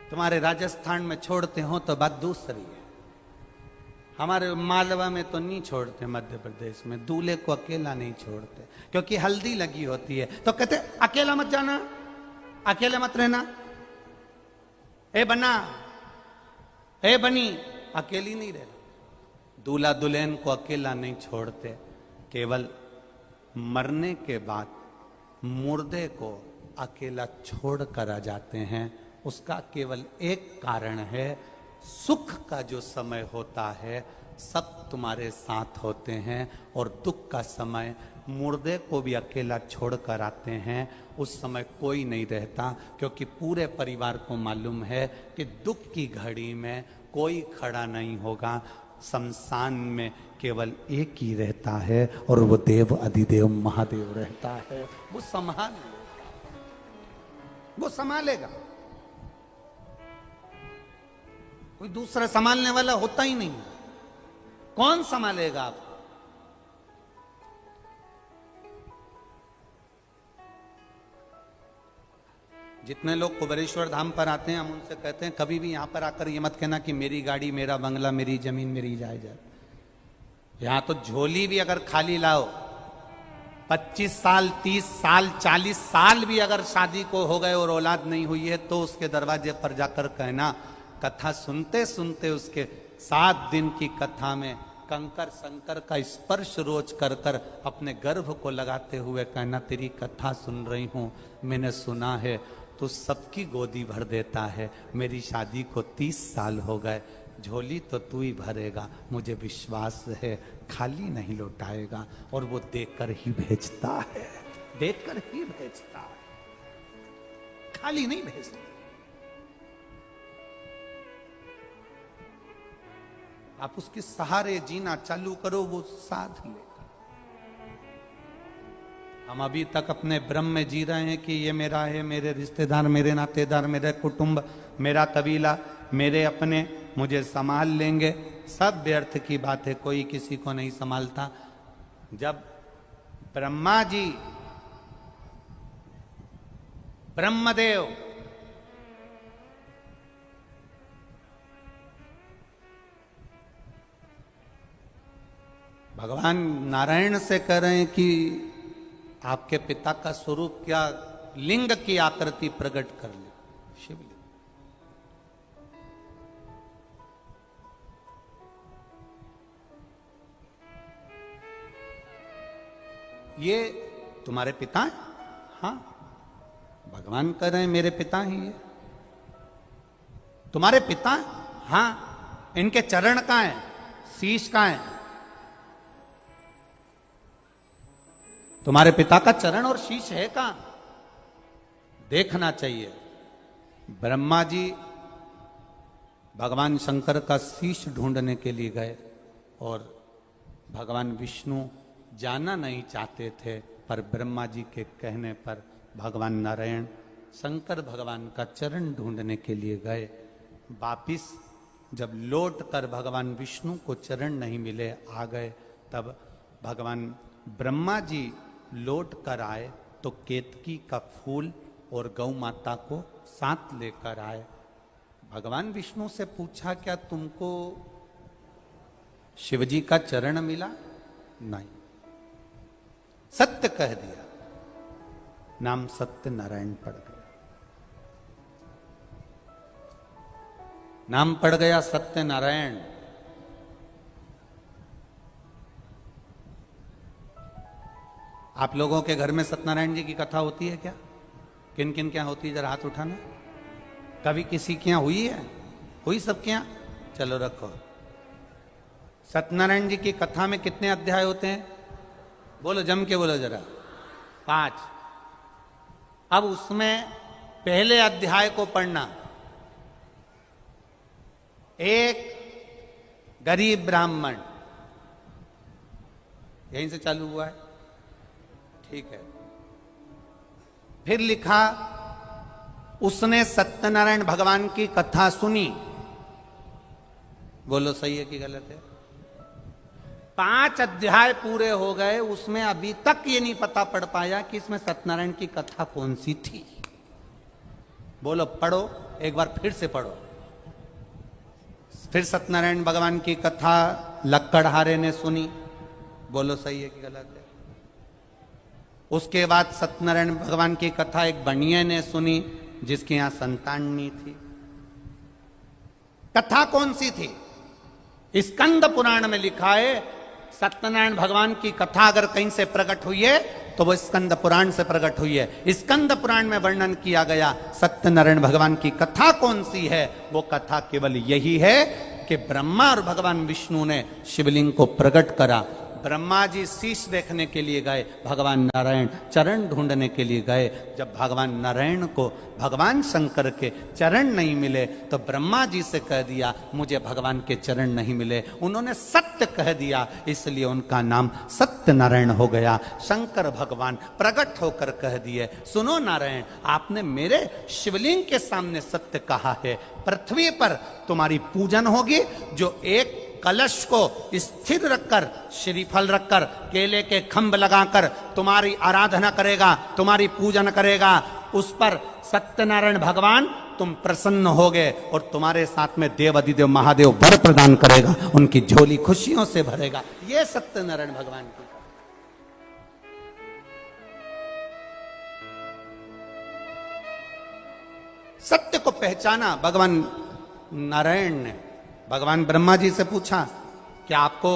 तुम्हारे राजस्थान में छोड़ते हो तो बात दूसरी है, हमारे मालवा में तो नहीं छोड़ते, मध्य प्रदेश में दूल्हे को अकेला नहीं छोड़ते, क्योंकि हल्दी लगी होती है तो कहते अकेला मत जाना, अकेले मत रहना, ए बना, ए बनी, अकेली नहीं रहना। दूल्हा दुल्हन को अकेला नहीं छोड़ते, केवल मरने के बाद मुर्दे को अकेला छोड़ कर आ जाते हैं। उसका केवल एक कारण है, सुख का जो समय होता है सब तुम्हारे साथ होते हैं, और दुख का समय मुर्दे को भी अकेला छोड़ कर आते हैं। उस समय कोई नहीं रहता, क्योंकि पूरे परिवार को मालूम है कि दुख की घड़ी में कोई खड़ा नहीं होगा। शमशान में केवल एक ही रहता है, और वो देव अधिदेव महादेव रहता है। वो संभाल लेगा, वो संभालेगा, कोई दूसरा संभालने वाला होता ही नहीं। कौन संभालेगा आप? जितने लोग कुबेरेश्वर धाम पर आते हैं, हम उनसे कहते हैं कभी भी यहां पर आकर ये मत कहना कि मेरी गाड़ी, मेरा बंगला, मेरी जमीन, मेरी जायदाद। यहां तो झोली भी अगर खाली लाओ, 25 साल, 30 साल, 40 साल भी अगर शादी को हो गए और औलाद नहीं हुई है, तो उसके दरवाजे पर जाकर कहना, कथा सुनते सुनते उसके 7 दिन की कथा में कंकर शंकर का स्पर्श रोज कर कर अपने गर्भ को लगाते हुए कहना, तेरी कथा सुन रही हूं, मैंने सुना है तो सबकी गोदी भर देता है। मेरी शादी को 30 साल हो गए, झोली तो तू ही भरेगा, मुझे विश्वास है, खाली नहीं लौटाएगा। और वो देकर ही भेजता है, देकर ही भेजता है, खाली नहीं भेजता। आप उसके सहारे जीना चालू करो, वो साथ लेगा। हम अभी तक अपने भ्रम में जी रहे हैं कि ये मेरा है, मेरे रिश्तेदार, मेरे नातेदार, मेरे कुटुंब, मेरा कबीला, मेरे अपने मुझे संभाल लेंगे। सब व्यर्थ की बात है, कोई किसी को नहीं संभालता। जब ब्रह्मा जी, ब्रह्मदेव भगवान नारायण से कह रहे हैं कि आपके पिता का स्वरूप क्या, लिंग की आकृति प्रकट कर ले, शिवलिंग। ये तुम्हारे पिता हैं? हाँ, भगवान कह रहे हैं मेरे पिता हैं ये। तुम्हारे पिता? हाँ। इनके चरण कहाँ हैं? शीश कहाँ है? तुम्हारे पिता का चरण और शीश है कहां? देखना चाहिए। ब्रह्मा जी भगवान शंकर का शीश ढूंढने के लिए गए, और भगवान विष्णु जाना नहीं चाहते थे, पर ब्रह्मा जी के कहने पर भगवान नारायण शंकर भगवान का चरण ढूंढने के लिए गए। वापिस जब लौट कर भगवान विष्णु को चरण नहीं मिले आ गए, तब भगवान ब्रह्मा जी लौट कर आए तो केतकी का फूल और गौ माता को साथ लेकर आए। भगवान विष्णु से पूछा, क्या तुमको शिवजी का चरण मिला? नहीं। सत्य कह दिया, नाम सत्य नारायण पड़ गया। नाम पड़ गया सत्य नारायण। आप लोगों के घर में सत्यनारायण जी की कथा होती है क्या? किन किन क्या होती है? जरा हाथ उठाना। कभी किसी के यहां हुई है? हुई सबके यहां? चलो रखो। सत्यनारायण जी की कथा में कितने अध्याय होते हैं? बोलो, जम के बोलो जरा। 5। अब उसमें पहले अध्याय को पढ़ना। एक गरीब ब्राह्मण, यहीं से चालू हुआ है, ठीक है। फिर लिखा, उसने सत्यनारायण भगवान की कथा सुनी। बोलो सही है कि गलत है? 5 अध्याय पूरे हो गए, उसमें अभी तक ये नहीं पता पड़ पाया कि इसमें सत्यनारायण की कथा कौन सी थी। बोलो, पढ़ो एक बार, फिर से पढ़ो। फिर सत्यनारायण भगवान की कथा लक्कड़हारे ने सुनी। बोलो सही है कि गलत है? उसके बाद सत्यनारायण भगवान की कथा एक बनिए ने सुनी जिसके यहां संतान नहीं थी। कथा कौन सी थी? स्कंद पुराण में लिखा है, सत्यनारायण भगवान की कथा अगर कहीं से प्रकट हुई है तो वो स्कंद पुराण से प्रकट हुई है। स्कंद पुराण में वर्णन किया गया सत्यनारायण भगवान की कथा कौन सी है? वो कथा केवल यही है कि ब्रह्मा और भगवान विष्णु ने शिवलिंग को प्रकट करा। ब्रह्मा जी शीश देखने के लिए गए, भगवान नारायण चरण ढूंढने के लिए गए। जब भगवान नारायण को भगवान शंकर के चरण नहीं मिले तो ब्रह्मा जी से कह दिया, मुझे भगवान के चरण नहीं मिले। उन्होंने सत्य कह दिया, इसलिए उनका नाम सत्य नारायण हो गया। शंकर भगवान प्रकट होकर कह दिए, सुनो नारायण, आपने मेरे शिवलिंग के सामने सत्य कहा है। पृथ्वी पर तुम्हारी पूजन होगी, जो एक कलश को स्थिर रखकर, श्रीफल रखकर, केले के खंभ लगाकर तुम्हारी आराधना करेगा, तुम्हारी पूजन करेगा, उस पर सत्यनारायण भगवान तुम प्रसन्न होगे और तुम्हारे साथ में देव अधिदेव महादेव वर प्रदान करेगा, उनकी झोली खुशियों से भरेगा। ये सत्यनारायण भगवान की सत्य को पहचाना भगवान नारायण ने। भगवान ब्रह्मा जी से पूछा, क्या आपको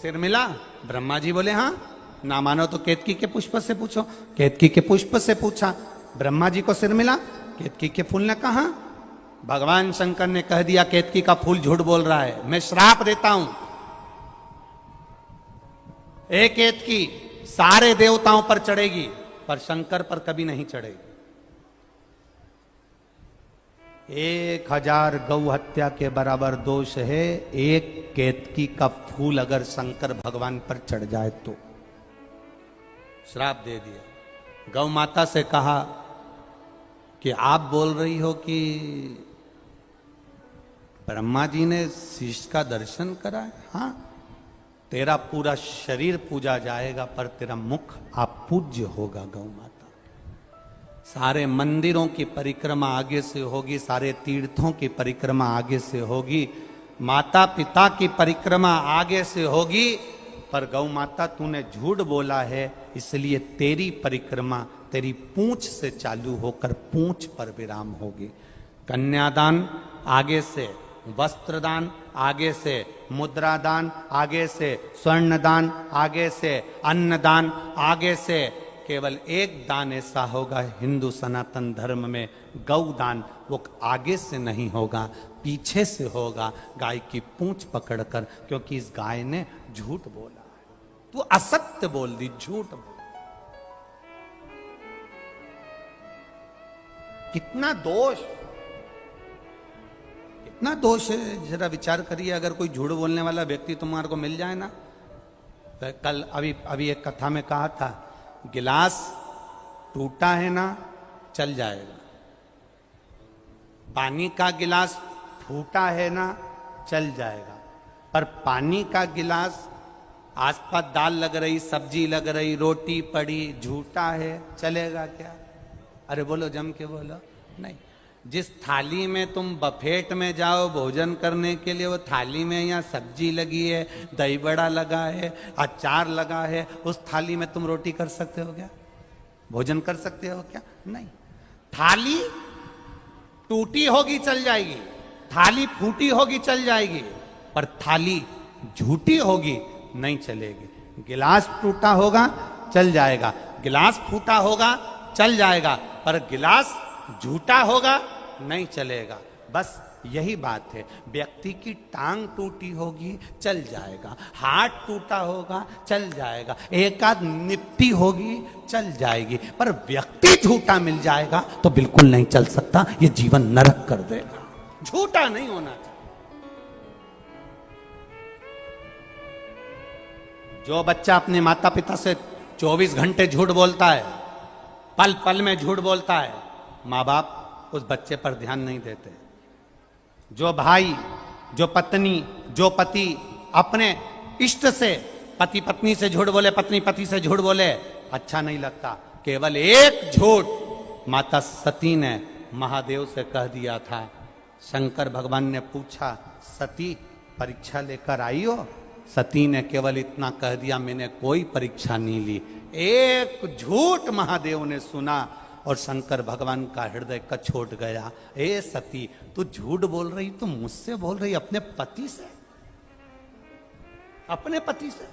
सिर मिला? ब्रह्मा जी बोले हाँ। ना मानो तो केतकी के पुष्प से पूछो। केतकी के पुष्प से पूछा, ब्रह्मा जी को सिर मिला? केतकी के फूल ने कहा। भगवान शंकर ने कह दिया, केतकी का फूल झूठ बोल रहा है, मैं श्राप देता हूं। एक केतकी सारे देवताओं पर चढ़ेगी पर शंकर पर कभी नहीं चढ़ेगी। 1000 गौ हत्या के बराबर दोष है एक केतकी का फूल अगर शंकर भगवान पर चढ़ जाए तो। श्राप दे दिया। गौ माता से कहा कि आप बोल रही हो कि ब्रह्मा जी ने शीश का दर्शन करा है? हाँ, तेरा पूरा शरीर पूजा जाएगा पर तेरा मुख अपूज्य होगा। गौ माता, सारे मंदिरों की परिक्रमा आगे से होगी, सारे तीर्थों की परिक्रमा आगे से होगी, माता पिता की परिक्रमा आगे से होगी, पर गौ माता तूने झूठ बोला है, इसलिए तेरी परिक्रमा तेरी पूंछ से चालू होकर पूंछ पर विराम होगी। कन्यादान आगे से, वस्त्रदान आगे से, मुद्रादान आगे से, स्वर्णदान आगे से, अन्नदान आगे से। केवल एक दान ऐसा होगा हिंदू सनातन धर्म में, गौदान, वो आगे से नहीं होगा, पीछे से होगा, गाय की पूंछ पकड़कर, क्योंकि इस गाय ने झूठ बोला है। तू असत्य बोल दी, झूठ बोल। कितना दोष, कितना दोष है, जरा विचार करिए। अगर कोई झूठ बोलने वाला व्यक्ति तुम्हारे को मिल जाए ना, तो कल अभी एक कथा में कहा था, गिलास टूटा है ना, चल जाएगा। पानी का गिलास झूठा है ना, चल जाएगा, पर पानी का गिलास, आसपास दाल लग रही, सब्जी लग रही, रोटी पड़ी, झूठा है, चलेगा क्या? अरे बोलो, जम के बोलो। नहीं। जिस थाली में तुम बफेट में जाओ भोजन करने के लिए, वो थाली में यहाँ सब्जी लगी है, दही बड़ा लगा है, अचार लगा है, उस थाली में तुम रोटी कर सकते हो क्या? भोजन कर सकते हो क्या? नहीं। थाली टूटी होगी चल जाएगी, थाली फूटी होगी चल जाएगी, पर थाली झूठी होगी नहीं चलेगी। गिलास टूटा होगा चल जाएगा, गिलास फूटा होगा चल जाएगा, पर गिलास झूठा होगा नहीं चलेगा। बस यही बात है। व्यक्ति की टांग टूटी होगी चल जाएगा, हाथ टूटा होगा चल जाएगा, एक आध निपटी होगी चल जाएगी, पर व्यक्ति झूठा मिल जाएगा तो बिल्कुल नहीं चल सकता, ये जीवन नरक कर देगा। झूठा नहीं होना चाहिए। जो बच्चा अपने माता पिता से 24 घंटे झूठ बोलता है, पल पल में झूठ बोलता है, माँ बाप उस बच्चे पर ध्यान नहीं देते। जो भाई, जो पत्नी, जो पति अपने इष्ट से, पति पत्नी से झूठ बोले, पत्नी पति से झूठ बोले, अच्छा नहीं लगता। केवल एक झूठ माता सती ने महादेव से कह दिया था। शंकर भगवान ने पूछा, सती परीक्षा लेकर आई हो? सती ने केवल इतना कह दिया, मैंने कोई परीक्षा नहीं ली। एक झूठ महादेव ने सुना और शंकर भगवान का हृदय कछोट गया। ए सती, तू झूठ बोल रही, तू मुझसे बोल रही, अपने पति से, अपने पति से।